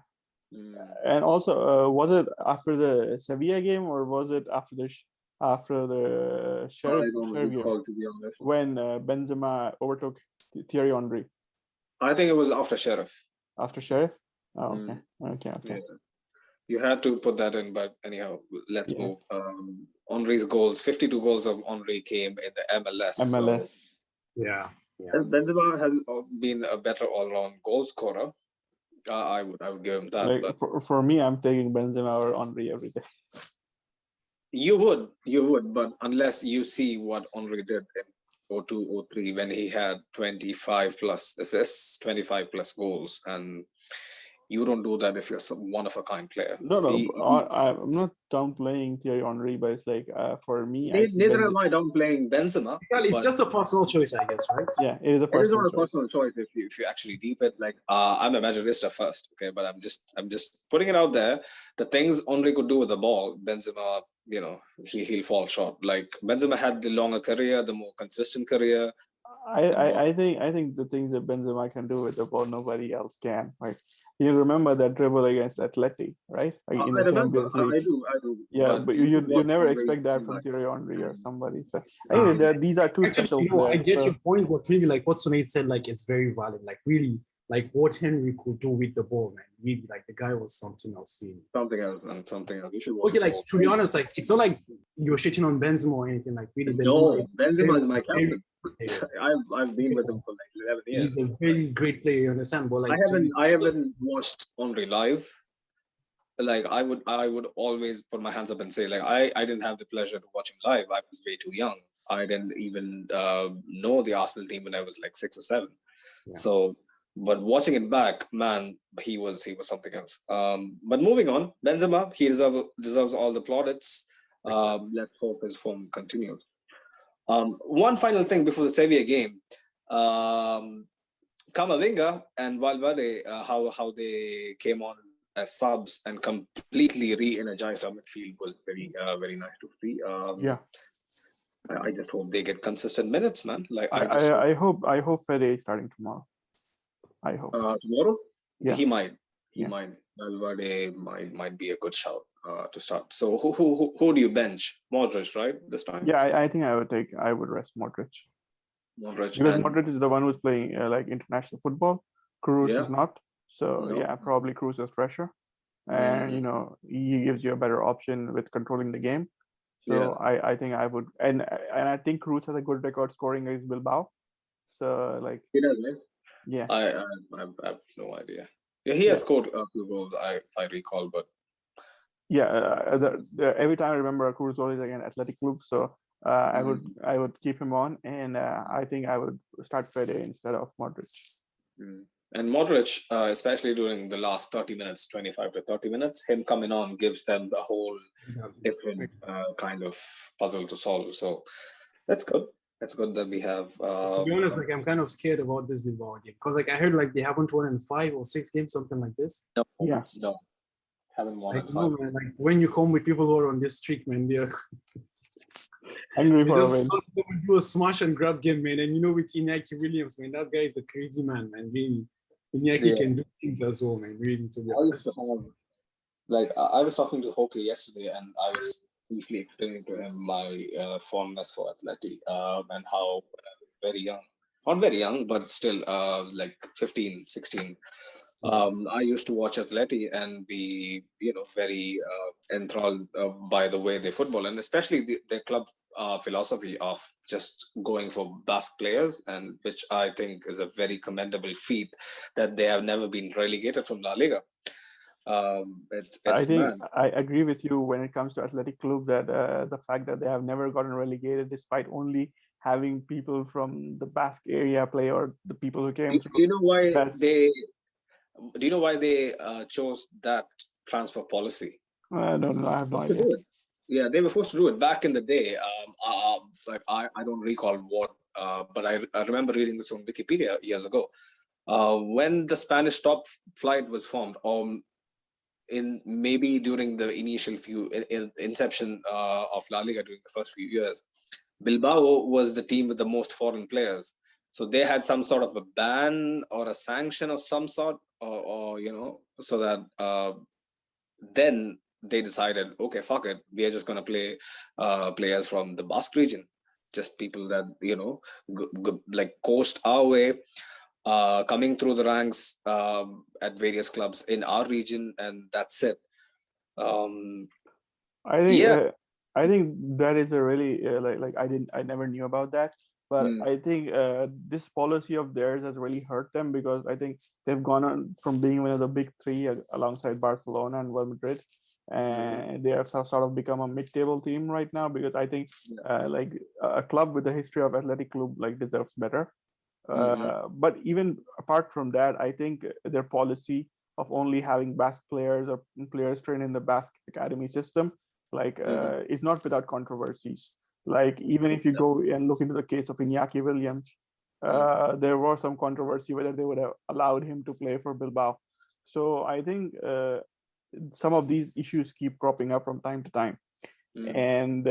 And also, was it after the Sevilla game, or was it after the Sheriff game, to be honest, when Benzema overtook Thierry Henry? I think it was after Sheriff. After Sheriff? Oh, okay. Yeah. You had to put that in, but anyhow, let's move. Henry's goals, 52 goals of Henry came in the MLS. So, yeah. Benzema has been a better all-round goal scorer. I would give him that. Like, for me, I'm taking Benzema or Henry every day. You would, but unless you see what Henry did in 02-03 when he had 25 plus assists, 25 plus goals, and you don't do that if you're some one-of-a-kind player. No, I'm not downplaying Thierry Henry, but it's like for me. Neither am I downplaying Benzema. It's just a personal choice, I guess, right? Yeah, it is a personal choice. It is not a personal choice if you actually deep it. Like I'm a Madridista first, okay, but I'm just putting it out there. The things Henry could do with the ball, Benzema, he'll fall short. Like Benzema had the longer career, the more consistent career. I think the things that Benzema can do with the ball, nobody else can. Like, you remember that dribble against Athletic, right? Like in the Champions League. I do. Yeah, but you never expect that from Thierry Henry or somebody. So anyways, these are two special players. I get your point, but really, like what Sunay said, like it's very valid. Like really, like what Henry could do with the ball, man. Really, like the guy was something else. Really. Something else. You should okay, like to be honest, like it's not like you're shitting on Benzema or anything. Like really, Benzema is my captain. I've been with him for like 11 years. He's a very great player, you understand? But like I haven't watched Henry live. Like I would always put my hands up and say, like, I didn't have the pleasure to watch him live. I was way too young. I didn't even know the Arsenal team when I was like 6 or 7. Yeah. So, but watching it back, man, he was something else. But moving on, Benzema, he deserves all the plaudits. Let's hope his form continues. One final thing before the Sevilla game. Camavinga and Valverde, how they came on as subs and completely re-energized our midfield was very nice to see. Yeah, I just hope they get consistent minutes, man. Like I hope Fede is starting tomorrow. I hope. Tomorrow Yeah. he might Valverde might be a good shout to start. So who do you bench? Modric, right? This time. Yeah, I think I would rest Modric. Modric Because Modric is the one who's playing like international football. Cruz is not. So No. probably Cruz is fresher, and he gives you a better option with controlling the game. So I think I would, and I think Cruz has a good record scoring against Bilbao. So like he does, right? Yeah. I have no idea. Yeah, he has scored a few goals, if I recall, but every time I remember Cruz always like an Athletic Club, so I would keep him on, and I think I would start Fede instead of Modric. And Modric, especially during the last 30 minutes, 25 to 30 minutes, him coming on gives them the whole different kind of puzzle to solve. So that's good. It's good that we have. To be honest, like I'm kind of scared about this Bilbao game because like I heard like they haven't won in 5 or 6 games, something like this. No, haven't won in 5. Man, like when you come with people who are on this streak, man, they're hungry for a win. Do a smash and grab game, man. And with Iñaki Williams, man, that guy is a crazy man, man. Really, Iñaki can do things as well, man. Really, to be honest. I was talking to Hockey yesterday, and I was briefly explaining to him my fondness for Atleti and how very young, not very young, but still like 15, 16. I used to watch Atleti and be, very enthralled by the way they football, and especially their club philosophy of just going for Basque players, and which I think is a very commendable feat that they have never been relegated from La Liga. I think I agree with you when it comes to Athletic Club that the fact that they have never gotten relegated despite only having people from the Basque area play, or the people who came through. Do you know why they chose that transfer policy? I don't know. I have no idea. Yeah, they were forced to do it back in the day. Like I don't recall what, but I remember reading this on Wikipedia years ago. When the Spanish top flight was formed, in maybe during the initial inception of La Liga during the first few years, Bilbao was the team with the most foreign players. So they had some sort of a ban or a sanction of some sort, or so that then they decided, okay, fuck it, we are just going to play players from the Basque region, just people that like coast our way, coming through the ranks at various clubs in our region, and that's it. I think that is a really I never knew about that, but I think this policy of theirs has really hurt them, because I think they've gone on from being one of the big three alongside Barcelona and Real Madrid, and they have sort of become a mid-table team right now, because I think like a club with the history of Athletic Club deserves better. But even apart from that, I think their policy of only having Basque players or players trained in the Basque academy system is not without controversies. Like even if you go and look into the case of Iñaki Williams, there was some controversy whether they would have allowed him to play for Bilbao. So I think some of these issues keep cropping up from time to time. And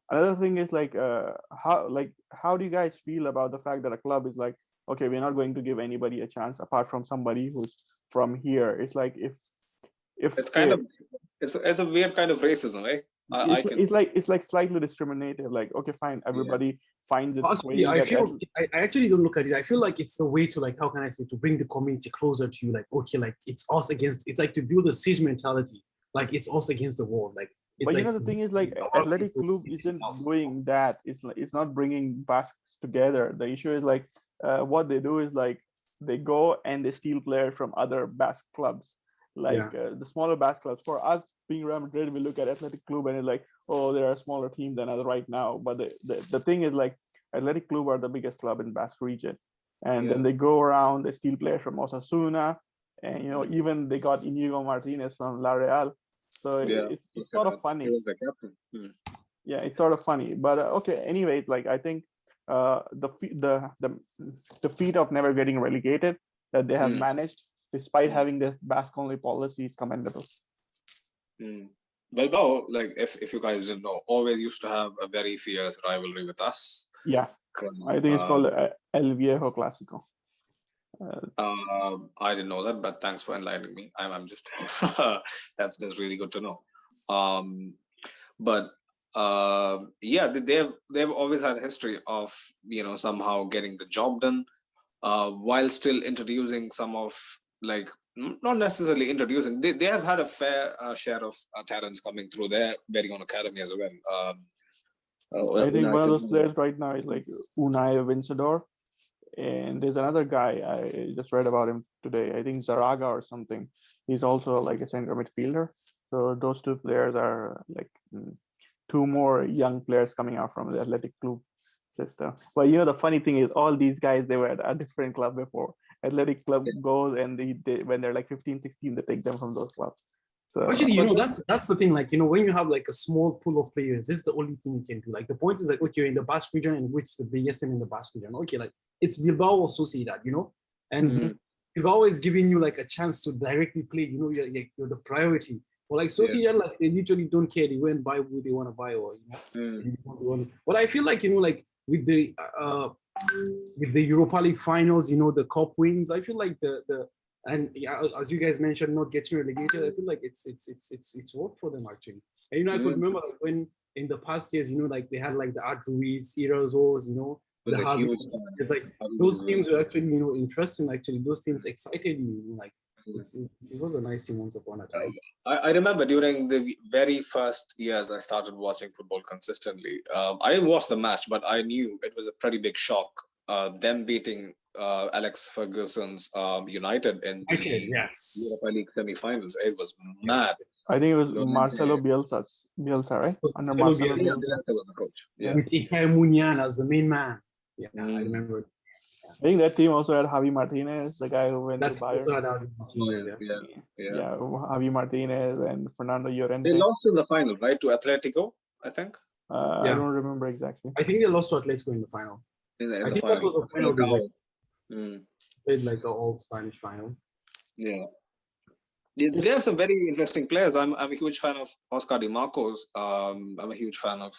another thing is how do you guys feel about the fact that a club is like, okay, we're not going to give anybody a chance apart from somebody who's from here? It's like if it's kind of it's a weird kind of racism, right? It's like slightly discriminative. Like, okay, fine, everybody finds it. Actually, I actually don't look at it. I feel like it's the way to, like, how can I say, to bring the community closer to you. Like, okay, like it's us against. It's like to build a siege mentality. Like it's us against the world. Like. But the thing is, like, Athletic Club isn't doing that. It's not bringing Basques together. The issue is like what they do is like they go and they steal players from other Basque clubs, like the smaller Basque clubs. For us, being Real Madrid, we look at Athletic Club and it's like, oh, they're a smaller team than us right now. But the thing is, like, Athletic Club are the biggest club in Basque region, and then they go around, they steal players from Osasuna, and even they got Inigo Martinez from La Real. So it's sort of funny. He was the captain. Yeah, it's sort of funny. But okay, anyway, like I think the feat of never getting relegated that they have managed despite having this Basque only policy is commendable. Bilbao, like if you guys didn't know, always used to have a very fierce rivalry with us. Yeah, I think it's called El Viejo Clásico. I didn't know that, but thanks for enlightening me. I'm just that's really good to know. But yeah, they've always had a history of somehow getting the job done, while still introducing some of, like, not necessarily introducing. They have had a fair share of talents coming through their very own academy as well. I think one of those players right now is like Unai Vencedor. And there's another guy, I just read about him today. I think Zaraga or something. He's also like a center midfielder. So those two players are like two more young players coming out from the Athletic Club system. But the funny thing is, all these guys, they were at a different club before. Athletic Club goes, and they when they're like 15, 16, they take them from those clubs. So actually, that's the thing. Like, when you have like a small pool of players, this is the only thing you can do. Like, the point is like, okay, you're in the Basque region, and which is the biggest team in the Basque region? Okay, like it's Bilbao or Sociedad, and Bilbao is giving you like a chance to directly play. You're the priority. Or like Sociedad, like they literally don't care. They went buy who they want to buy, or But I feel like like with the Europa League finals, the cup wins, I feel like and as you guys mentioned, not getting relegated, I feel like it's worked for them actually. And I could remember like when in the past years, like they had like the Madrid, Irazos, the Hala. It's like those teams were actually interesting. Actually, those teams excited me. Like it was a nice team once upon a time. I remember during the very first years I started watching football consistently. I didn't watch the match, but I knew it was a pretty big shock. Them beating Alex Ferguson's United in the Europa League semi-finals. It was mad. I think it was Marcelo Bielsa, right? Under Marcelo Bielsa. Was the coach. Yeah. With Iker Munian as the main man. Yeah, I remember. I think that team also had Javi Martinez, the guy who went to Bayern. Also had Javi Martinez, yeah, Javi Martinez and Fernando Llorente. They lost in the final, right, to Atletico, I think. I don't remember exactly. I think they lost to Atletico in the final. I think that was a final. Played like an old Spanish final. Yeah. They have some very interesting players. I'm a huge fan of Oscar Di Marcos. I'm a huge fan of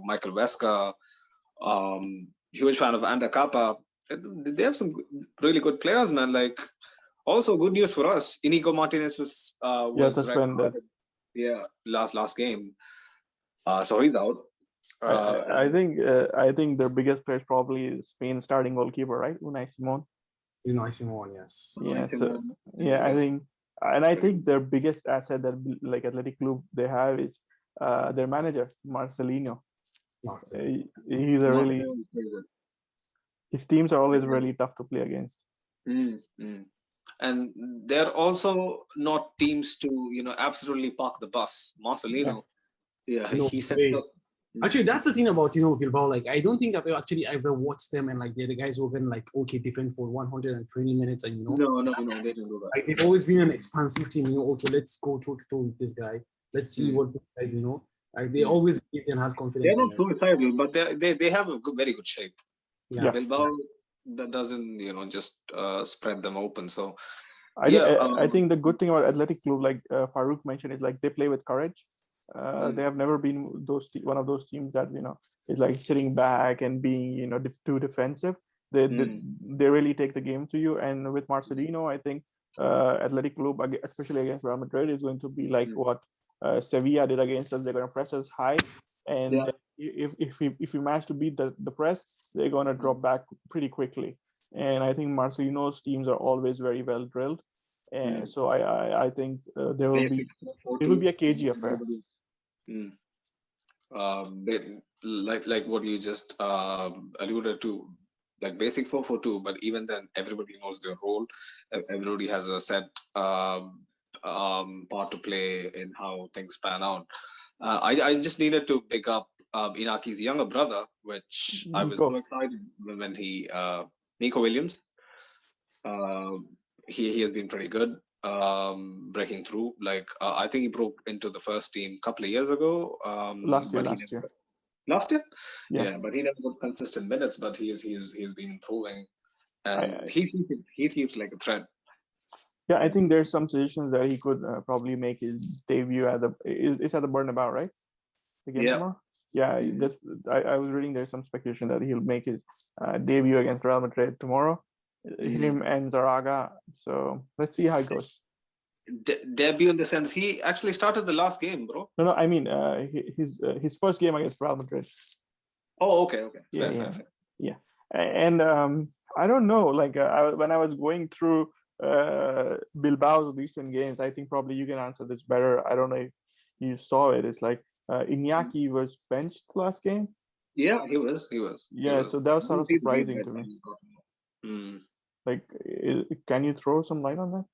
Michael Vesca. Huge fan of Ander Kappa. They have some really good players, man. Like, also good news for us. Inigo Martinez was suspended. Yeah, last game. So he's out. I think their biggest player is probably Spain starting goalkeeper, right? Unai Simon. Unai Simon, yes. Yeah, I think their biggest asset that like Athletic Club they have is their manager Marcelino. He's a really. His teams are always really tough to play against. And they're also not teams to absolutely park the bus. Marcelino, he said. Actually, that's the thing about Bilbao. Like, I don't think I've actually ever watched them and like they're the guys who can like defend for 120 minutes and No, they don't do that. Like, they've always been an expansive team. Okay, let's go toe to toe with this guy. Let's see what this guy. Like they always believed and had confidence. They're not suicidal, but they have a very good shape. Yeah. Bilbao that doesn't just spread them open. So I think the good thing about Athletic Club, like Farouk mentioned, is like they play with courage. They have never been one of those teams that is like sitting back and being too defensive. They really take the game to you. And with Marcelino, I think Athletic Club, especially against Real Madrid, is going to be like what Sevilla did against us. They're going to press us high, and if we manage to beat the press, they're going to drop back pretty quickly. And I think Marcelino's teams are always very well drilled, and so I think it will be a cagey affair. Like what you just alluded to, like basic 4-4-2, but even then everybody knows their role. Everybody has a set part to play in how things pan out. I just needed to pick up Inaki's younger brother, which I was so excited when he Nico Williams. He has been pretty good. Breaking through, like I think he broke into the first team a couple of years ago. Last year. last year. Yeah. Yeah, but he never got consistent minutes. But he's been improving, and I- he feels like a threat. Yeah, I think there's some suggestions that he could probably make his debut at the it's at the Bernabeu, right? The game Yeah. tomorrow. Yeah, that's, I was reading there's some speculation that he'll make his debut against Real Madrid tomorrow. Him and Zaraga. So let's see how it goes. Debut in the sense he actually started the last game, bro. No, I mean his first game against Real Madrid. Oh, okay. Yeah. And I don't know, like when I was going through Bilbao's recent games, I think probably you can answer this better. I don't know if you saw it. It's like Iñaki was benched last game. Yeah, he was. Yeah, so that was sort of surprising to me. Like, can you throw some light on that?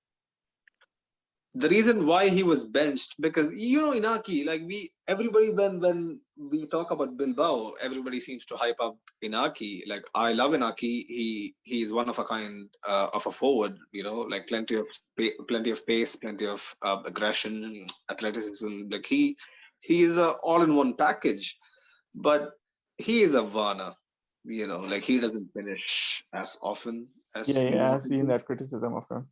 The reason why he was benched, because Inaki, like everybody when we talk about Bilbao, everybody seems to hype up Inaki. Like, I love Inaki. He is one of a kind of a forward. Like plenty of pace, plenty of aggression, athleticism. Like he is a all-in-one package. But he is a Varna. Like he doesn't finish as often as I've seen that criticism of him.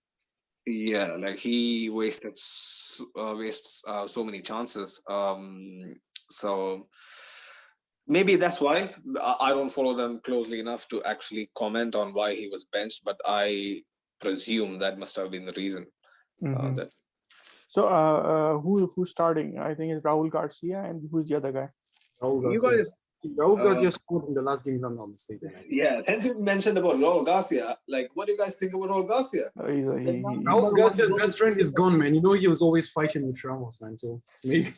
Yeah, like he wastes so many chances. So maybe that's why I don't follow them closely enough to actually comment on why he was benched, but I presume that must have been the reason. So who's starting? I think it's Raul Garcia, and who's the other guy? Raul Garcia scored in the last game, if I'm not mistaken. Yeah, since you mentioned about Raul Garcia, like, what do you guys think about Raul Garcia? Raul Garcia's best friend is gone, man. He was always fighting with Ramos, man. So maybe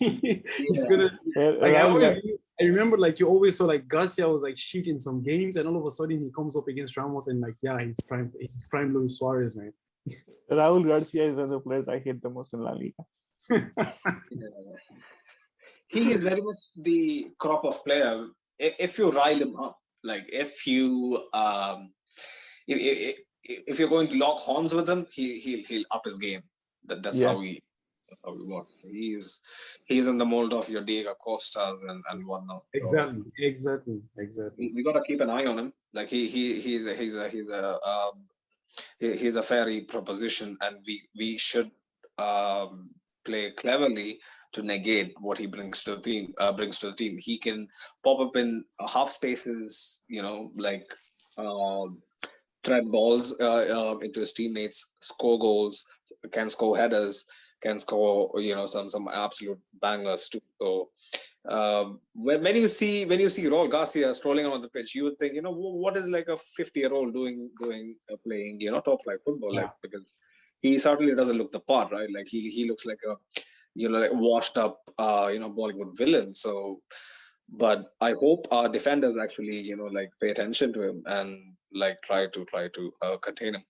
he's gonna. Like, I remember, like, you always saw like Garcia was like shit in some games, and all of a sudden he comes up against Ramos, and like, yeah, he's prime Luis Suarez, man. Raul Garcia is one of the players I hate the most in La Liga. He is very much the crop of player. If you rile him up, like if you if you're going to lock horns with him, he'll up his game. That's how we work. He's in the mold of your Diego Costa and whatnot. Exactly. We gotta keep an eye on him. Like he's a fairy proposition, and we should play cleverly to negate what he brings to the team. He can pop up in half spaces, like thread balls into his teammates, score goals, can score headers, can score some absolute bangers too. So when you see Raul Garcia strolling on the pitch, you would think, what is like a 50-year-old doing playing top flight football, like, because he certainly doesn't look the part, right? Like he looks like a like washed up Bollywood villain. So, but I hope our defenders actually like pay attention to him and like try to contain him.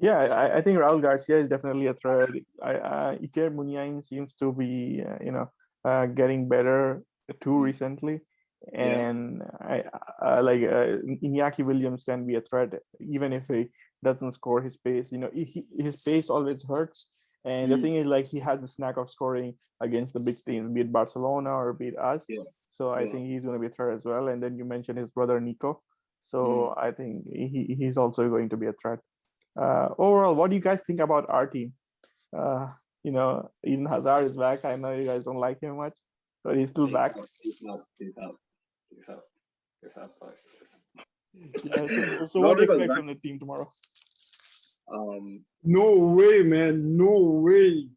Yeah, I think Raul Garcia is definitely a threat. Iker Muniain seems to be getting better too recently, and Iñaki Williams can be a threat even if he doesn't score. His pace, his pace always hurts. And the thing is, like, he has the knack of scoring against the big teams, be it Barcelona or be it us. So I think he's going to be a threat as well. And then you mentioned his brother Nico. So I think he's also going to be a threat. Overall, what do you guys think about our team? Eden Hazard is back. I know you guys don't like him much, but he's still back. He's out. So what do you expect from the team tomorrow? No way, man. No way.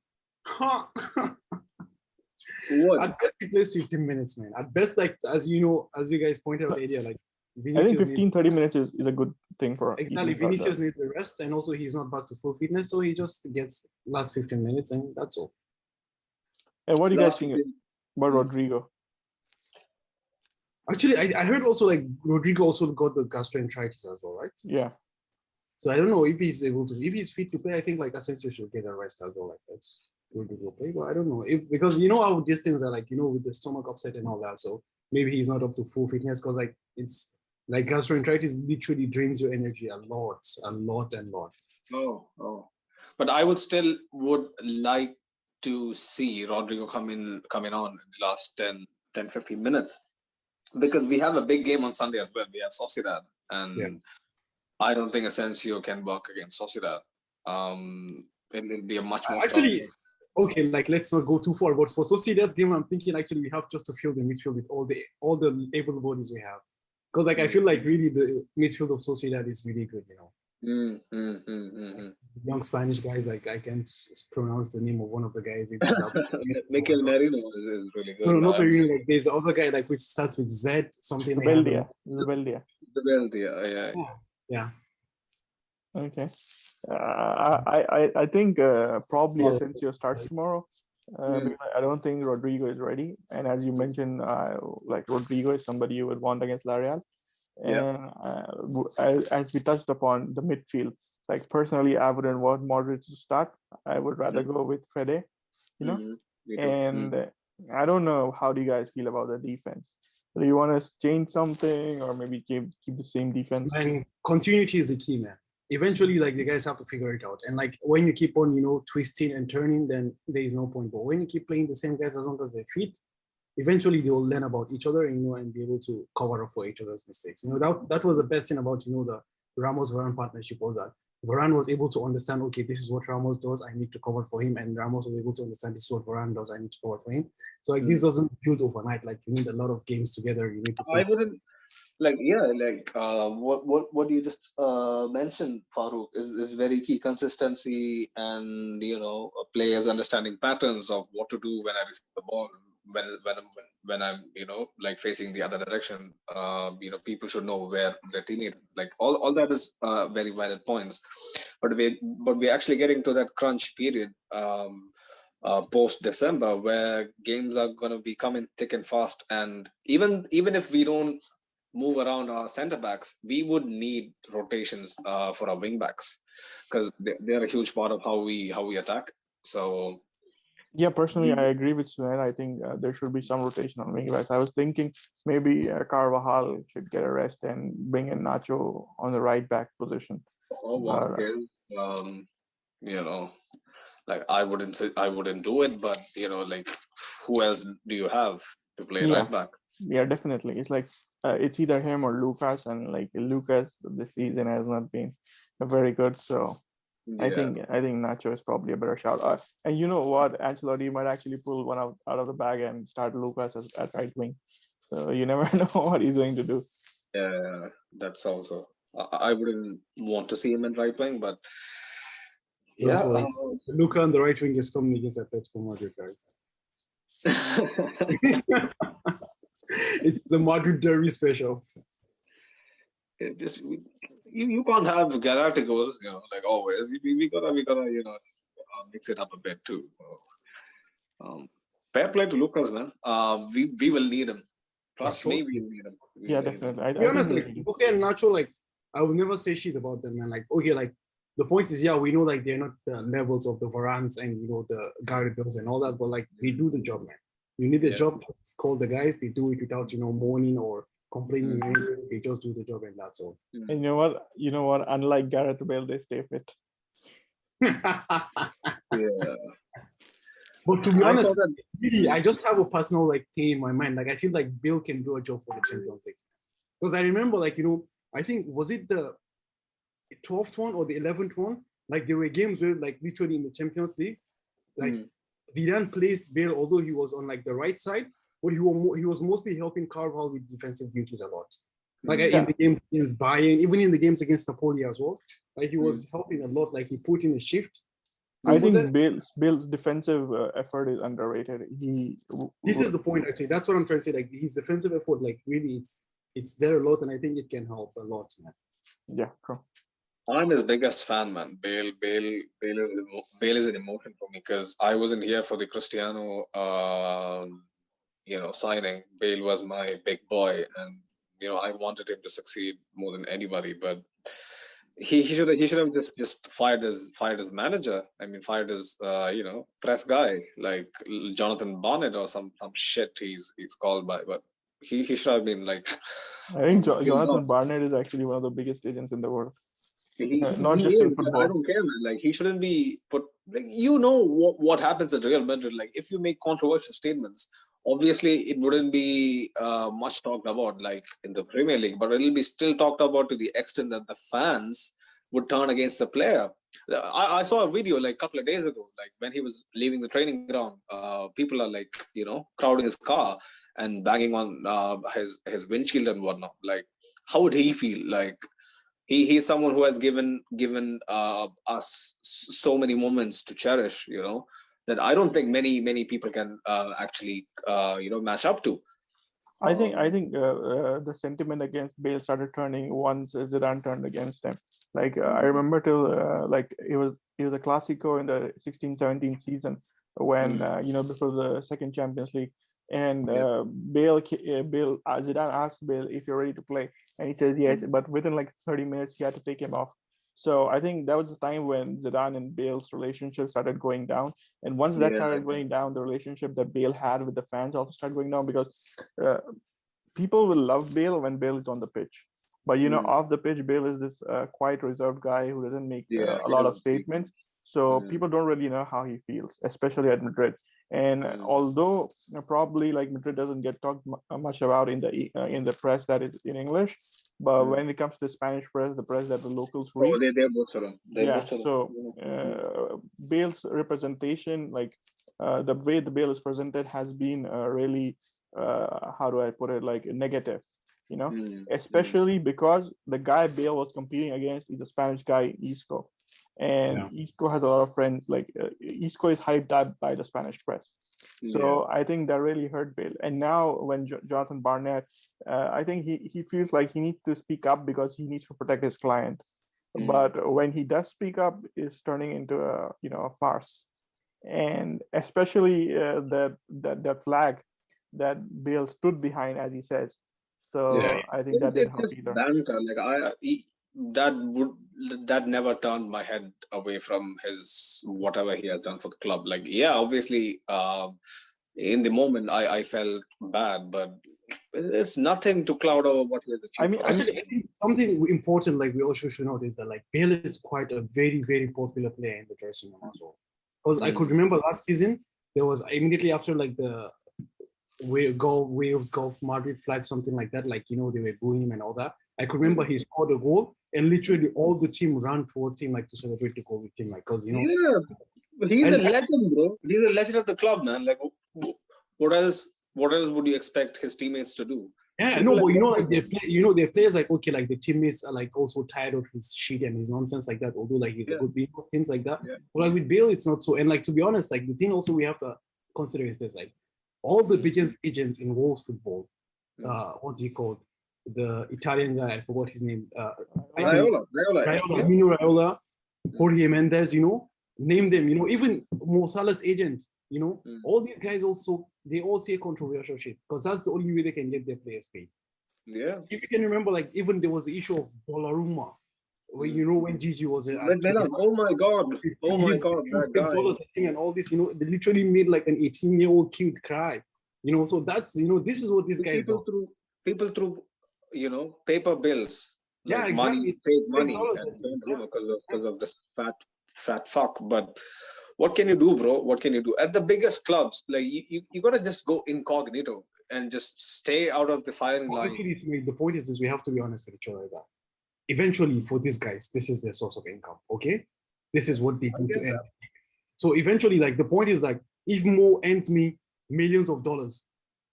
At best, he plays 15 minutes, man. At best, like, as you guys pointed out earlier, like, Vinicius, I think 15-30 minutes is a good thing for exactly. Vinicius needs a rest, and also he's not back to full fitness, so he just gets last 15 minutes, and that's all. And what do you guys think about Rodrigo? Actually, I heard also, like, Rodrigo also got the gastroenteritis as well, right? Yeah. So I don't know if he's able to. If he's fit to play, I think like Asensio should get a rest as well. Like, that's Rodrigo play, but I don't know because how these things are, like, with the stomach upset and all that. So maybe he's not up to full fitness because, like, it's like gastroenteritis literally drains your energy a lot. Oh. But I would like to see Rodrigo coming on in the last 10 10-15 minutes, because we have a big game on Sunday as well. We have Sociedad, and I don't think Asensio can work against Sociedad. It'll be a much more actually. Okay, like let's not go too far, but for Sociedad's game, I'm thinking actually we have just to fill the midfield with all the able bodies we have, because like I feel like really the midfield of Sociedad is really good, you know. Young Spanish guys, like I can't pronounce the name of one of the guys. It's Mikel Merino is really good. No, not Merino. Like there's other guy like which starts with Z something. Zubeldia. Yeah. Okay. I think probably Asensio starts tomorrow. I don't think Rodrigo is ready, and as you mentioned, like Rodrigo is somebody you would want against Villarreal. And as we touched upon the midfield, like personally, I wouldn't want Modric to start. I would rather go with Fede, you know. And I don't know, how do you guys feel about the defense? Do you want to change something, or maybe keep the same defense? And continuity is the key, man. Eventually, like the guys have to figure it out. And like when you keep on, you know, twisting and turning, then there is no point. But when you keep playing the same guys as long as they're fit, eventually they will learn about each other, you know, and be able to cover up for each other's mistakes. You know, that was the best thing about, you know, the Ramos-Varane partnership was that Varane was able to understand, okay, this is what Ramos does, I need to cover for him, and Ramos was able to understand this is what Varane does, I need to cover for him. So like this doesn't build overnight. Like you need a lot of games together. You need to. I wouldn't what you just mentioned, Farouk, is very key. Consistency and, you know, players understanding patterns of what to do when I receive the ball, when I'm, you know, like facing the other direction. You know, people should know where their teammate, like all that is very valid points. But we're actually getting to that crunch period post December, where games are going to be coming thick and fast, and even if we don't move around our center backs, we would need rotations for our wing backs, because they're a huge part of how we attack. So yeah, personally, I agree with Suhail. I think there should be some rotation on wing backs. I was thinking maybe Carvajal should get a rest and bring in Nacho on the right back position. You know, like I wouldn't do it, but you know, like who else do you have to play right back? Yeah, definitely. It's like it's either him or Lucas, and like Lucas this season has not been very good. So I think Nacho is probably a better shout. And you know what, Ancelotti might actually pull one out of the bag and start Lucas at right wing. So you never know what he's going to do. Yeah, that's also. I wouldn't want to see him in right wing, but yeah, Luka on the right wing is coming against Atletico Madrid, guys. It's the Madrid derby special. It just you can't have Galacticos, you know, like always. We gotta you know, mix it up a bit too. Fair play to Lucas, man. We will need him. Trust me, we will need him. Yeah, definitely. To be honest, like Luka and Nacho, like I would never say shit about them, man. Like okay, like the point is, yeah, we know like they're not the levels of the Varanes and, you know, the Gareth Bales and all that, but like they do the job, man. You need a job, just call the guys. They do it without, you know, moaning or complaining. They just do the job, and that's all. And you know what? Unlike Gareth Bale, they stay fit. Yeah. But to be honest, really, I just have a personal like thing in my mind. Like I feel like Bale can do a job for the Champions League, because I remember, like, you know, I think was it the 12th one or the 11th one? Like there were games where like literally in the Champions League, like Zidane placed Bale, although he was on like the right side, but he was mostly helping Carvajal with defensive duties a lot. Like in the games against Bayern, even in the games against Napoli as well, like he was helping a lot. Like he put in a shift. So I think Bale's defensive effort is underrated. This is the point, actually. That's what I'm trying to say. Like his defensive effort, like really, it's there a lot, and I think it can help a lot, man. Yeah, true. I'm his biggest fan, man. Bale is an emotion for me, because I wasn't here for the Cristiano, you know, signing. Bale was my big boy, and you know, I wanted him to succeed more than anybody. But he should have just fired his manager. I mean, fired his you know, press guy, like Jonathan Barnett or some shit he's called by. But he should have been like. I think Jonathan Barnett is actually one of the biggest agents in the world. Not he just is, in football. I don't care, man. Like he shouldn't be put. Like, you know what happens at Real Madrid. Like if you make controversial statements obviously it wouldn't be much talked about like in the Premier League, but it'll be still talked about to the extent that the fans would turn against the player. I saw a video like a couple of days ago, like when he was leaving the training ground. People are like, crowding his car and banging on his windshield and whatnot. Like, how would he feel? Like, he's someone who has given us so many moments to cherish, that I don't think many people can actually match up to. I think the sentiment against Bale started turning once Zidane turned against him. Like I remember till like it was a Clasico in the 16-17 season when before the second Champions League, and Zidane asked Bale if you're ready to play, and he says yes, but within like 30 minutes he had to take him off. So I think that was the time when Zidane and Bale's relationship started going down. And once that started going down, the relationship that Bale had with the fans also started going down, because people will love Bale when Bale is on the pitch. But off the pitch, Bale is this quiet, reserved guy who doesn't make a lot of statements. So people don't really know how he feels, especially at Madrid. And although probably like Madrid doesn't get talked much about in the press that is in English, but when it comes to the Spanish press, the press that the locals read, they're both of them. So Bale's representation, like the way the Bale is presented, has been really how do I put it, like negative, especially because the guy Bale was competing against is a Spanish guy, Isco. And Isco has a lot of friends. Like Isco is hyped up by the Spanish press, so I think that really hurt Bale. And now when Jonathan Barnett, I think he feels like he needs to speak up because he needs to protect his client. But when he does speak up, it's turning into a farce. And especially that flag that Bale stood behind, as he says. So I think that didn't help either. Banter, like that never turned my head away from his whatever he has done for the club. Like, obviously, in the moment I felt bad, but it's nothing to cloud over what he has achieved. I think something important, like we also should note, is that like Bale is quite a very, very popular player in the dressing room as well. Because I could remember last season, there was immediately after like the Wales Golf Madrid flag, something like that, like they were booing him and all that. I could remember he scored a goal and literally all the team ran towards him like to celebrate the goal with him, like, because he's a legend, bro. He's a legend of the club, man. Like, what else would you expect his teammates to do? Yeah, no, but like their players, like, okay, like the teammates are like also tired of his shit and his nonsense like that, although like he's a good people, things like that. But like with Bale, it's not so. And like, to be honest, like the thing also we have to consider is this, like all the biggest agents in world football, what's he called? The Italian guy, I forgot his name. Raiola, Jorge Mendes, name them, even Mo Salah's agent, all these guys also, they all say controversial shit because that's the only way they can get their players paid. Yeah. If you can remember, like, even there was the issue of Donnarumma, when when Gigi was at oh my god, that guy. And all this, they literally made like an 18-year-old kid cry. So that's this is what these guys do. People threw paper bills, like exactly. paid money, because of this fat fuck. But what can you do, bro? What can you do at the biggest clubs? Like you gotta just go incognito and just stay out of the firing line. Actually, the point is we have to be honest with each other. That eventually, for these guys, this is their source of income. Okay, this is what they do to earn. So eventually, like the point is, like if Mo earns me millions of dollars,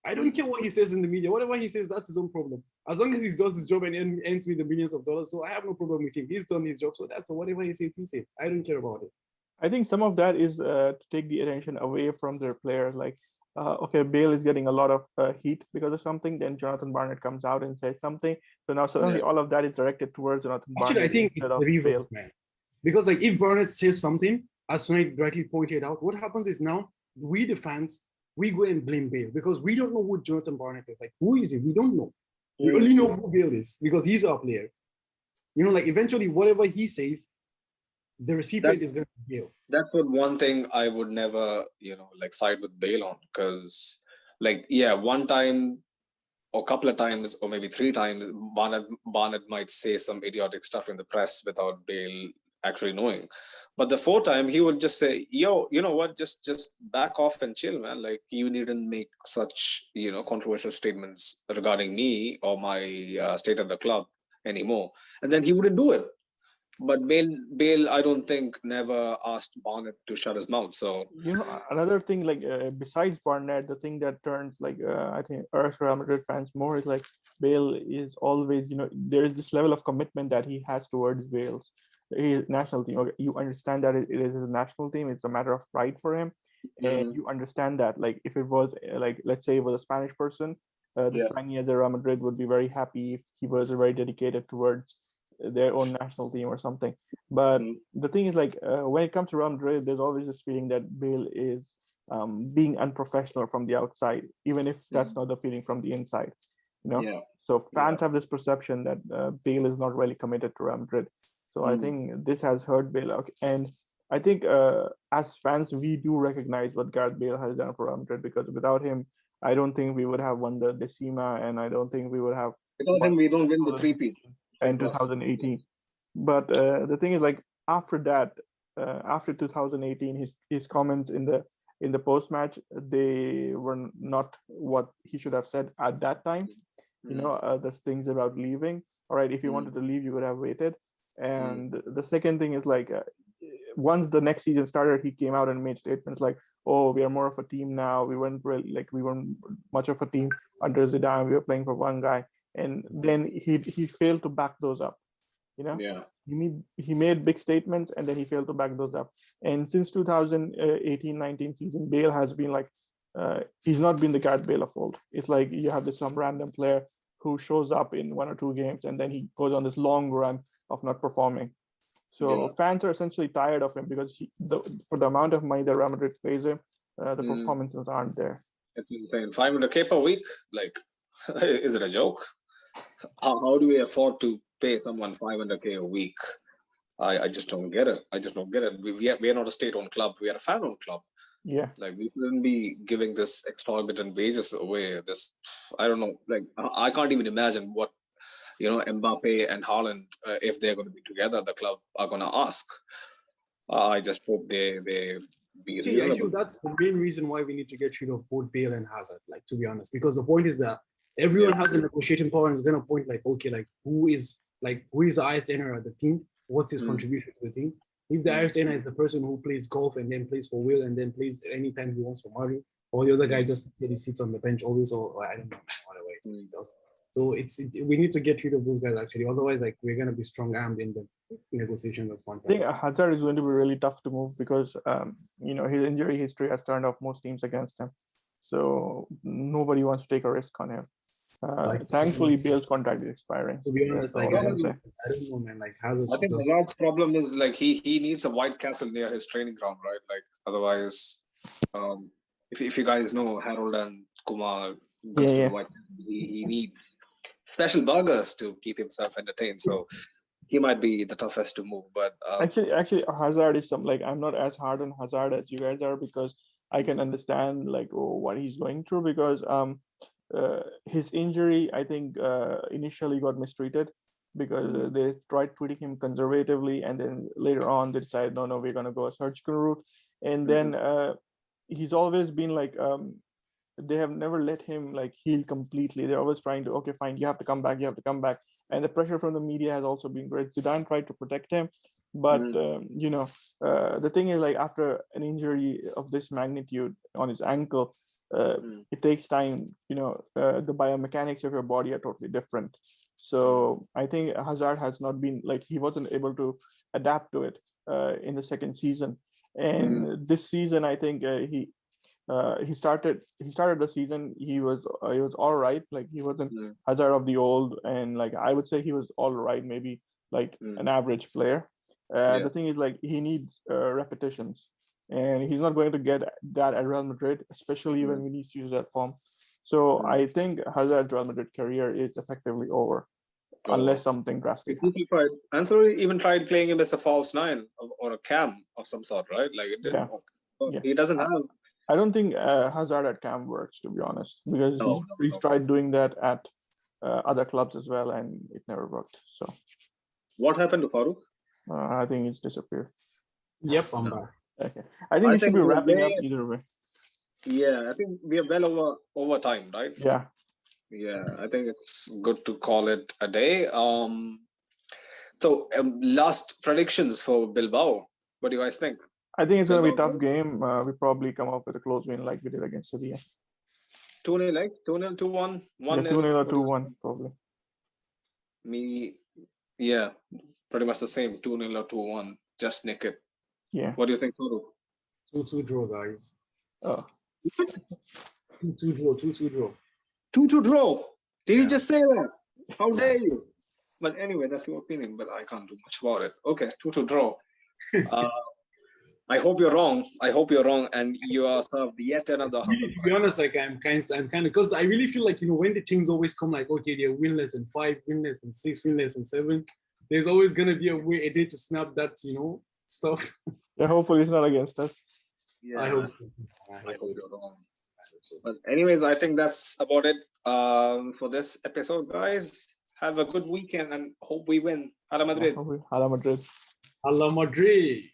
I don't care what he says in the media. Whatever he says, that's his own problem. As long as he does his job and earns me the millions of dollars, so I have no problem with him. He's done his job, so that's whatever he says, he says. I don't care about it. I think some of that is to take the attention away from their players. Like, okay, Bale is getting a lot of heat because of something. Then Jonathan Barnett comes out and says something. So now suddenly all of that is directed towards Jonathan Barnett. Actually, I think it's the reverse, man. Because like if Barnett says something, as Sunil rightly pointed out, what happens is now we the fans, we go and blame Bale because we don't know who Jonathan Barnett is. Like, who is he? We don't know. We only know who Bale is because he's our player. Like eventually, whatever he says, the recipient is going to be Bale. That's what one thing I would never, like side with Bale on, because, like, one time or a couple of times or maybe 3 times, Barnett might say some idiotic stuff in the press without Bale actually knowing. But the fourth time, he would just say, "Yo, you know what? Just back off and chill, man. Like you needn't make such controversial statements regarding me or my state of the club anymore." And then he wouldn't do it. But Bale, I don't think never asked Barnett to shut his mouth. So Another thing, like besides Barnett, the thing that turns like I think us Real Madrid fans more is like Bale is always, there is this level of commitment that he has towards Wales, his national team. Okay, you understand that it is a national team; it's a matter of pride for him, and you understand that. Like if it was like, let's say it was a Spanish person, the Spaniards at Real Madrid would be very happy if he was very dedicated towards their own national team or something. But the thing is, like when it comes to Real Madrid, there's always this feeling that Bale is being unprofessional from the outside, even if that's not the feeling from the inside. So fans have this perception that Bale is not really committed to Real Madrid. So I think this has hurt Bale out. And I think as fans, we do recognize what Gareth Bale has done for Real Madrid, because without him, I don't think we would have won the Decima, and I don't think we would have. Without him, we don't win the three-peat in 2018. But the thing is, like after that, after 2018, his comments in the post match, they were not what he should have said at that time. There's things about leaving. All right, if you wanted to leave, you would have waited. And the second thing is like once the next season started, he came out and made statements like, "Oh, we are more of a team now. We weren't much of a team under Zidane. We were playing for one guy." And then he failed to back those up. He made big statements, and then he failed to back those up. And since 2018-19 season, Bale has been like he's not been the Gareth Bale of old. It's like you have some random player who shows up in 1 or 2 games, and then he goes on this long run of not performing. So fans are essentially tired of him because for the amount of money that Real Madrid pays him, the performances aren't there. It's insane. 500K per week? Like, is it a joke? How do we afford to pay someone 500K a week? I just don't get it. We are not a state-owned club. We are a fan-owned club. Yeah. Like we shouldn't be giving this exorbitant wages away. I don't know. Like I can't even imagine what Mbappe and Haaland, if they're going to be together, the club are going to ask. I just hope they be reasonable. That's the main reason why we need to get rid of both Bale and Hazard. Like, to be honest, because the point is that everyone has a negotiating power and is going to point like, okay, like who is the highest earner at the team? What's his contribution to the team? If the highest earner is the person who plays golf and then plays for Will and then plays anytime he wants for Madrid, or the other guy just really sits on the bench always, or I don't know whatever it does. So we need to get rid of those guys actually. Otherwise, like we're gonna be strong-armed in the negotiation of contracts. I think Hazard is going to be really tough to move because his injury history has turned off most teams against him. So nobody wants to take a risk on him. Thankfully, Bale's contract is expiring. To be honest, I don't know, man. Like Hazard. I think Hazard's problem is like he needs a White Castle near his training ground, right? Like otherwise, if you guys know Harold and Kumar goes to White Castle, he needs special burgers to keep himself entertained. So he might be the toughest to move. But actually, Hazard is I'm not as hard on Hazard as you guys are because I can understand what he's going through because his injury, I think, initially got mistreated because they tried treating him conservatively, and then later on they decided, no, we're going to go a surgical route. And then he's always been they have never let him heal completely. They're always trying to, okay, fine, you have to come back. And the pressure from the media has also been great. Zidane tried to protect him, but the thing is, after an injury of this magnitude on his ankle, it takes time. The biomechanics of your body are totally different. So I think Hazard has not been he wasn't able to adapt to it in the second season. And this season, I think he started the season. He was all right. He wasn't Hazard of the old, and I would say he was all right, maybe an average player. The thing is, he needs repetitions, and he's not going to get that at Real Madrid, especially when we need to use that form. So I think Hazard's Real Madrid career is effectively over, unless something drastic. Anthony even tried playing him as a false nine or a cam of some sort, right? It didn't work. He doesn't have. I don't think Hazard at cam works, to be honest, because he's tried doing that at other clubs as well, and it never worked. So, what happened to Farouk? I think it's disappeared. Yep, I'm back. Okay. I think I we should think be we're wrapping up way- either way. Yeah, I think we are well over time, right? Yeah. Yeah, I think it's good to call it a day. So last predictions for Bilbao. What do you guys think? I think it's going to be a Bilbao tough game. We probably come up with a close win like we did against Sevilla. 2-0, like 2-0, 2-1, Yeah, 1-0. 2-0 or What do you 2-1 probably. Me, yeah, pretty much the same. 2-0 or 2-1. Just nick it. Yeah. What do you think, Farouk? 2-2 draw, guys. Oh. 2-2 draw, 2-2 draw. 2-2 draw. Did you Yeah. just say that? How dare you? But anyway, that's your opinion, but I can't do much about it. Okay, 2-2 draw. I hope you're wrong. I hope you're wrong, and you are served yet another. Really, to be honest, like I'm kind of because I really feel like when the teams always come like okay, they're winless in 5, winless in 6, winless in 7. There's always gonna be a day to snap that stuff. Yeah, hopefully it's not against us. Yeah, I hope so. I hope you're wrong. But anyways, I think that's about it for this episode, guys. Have a good weekend and hope we win. Hala Madrid. Hala Madrid. Hala Madrid.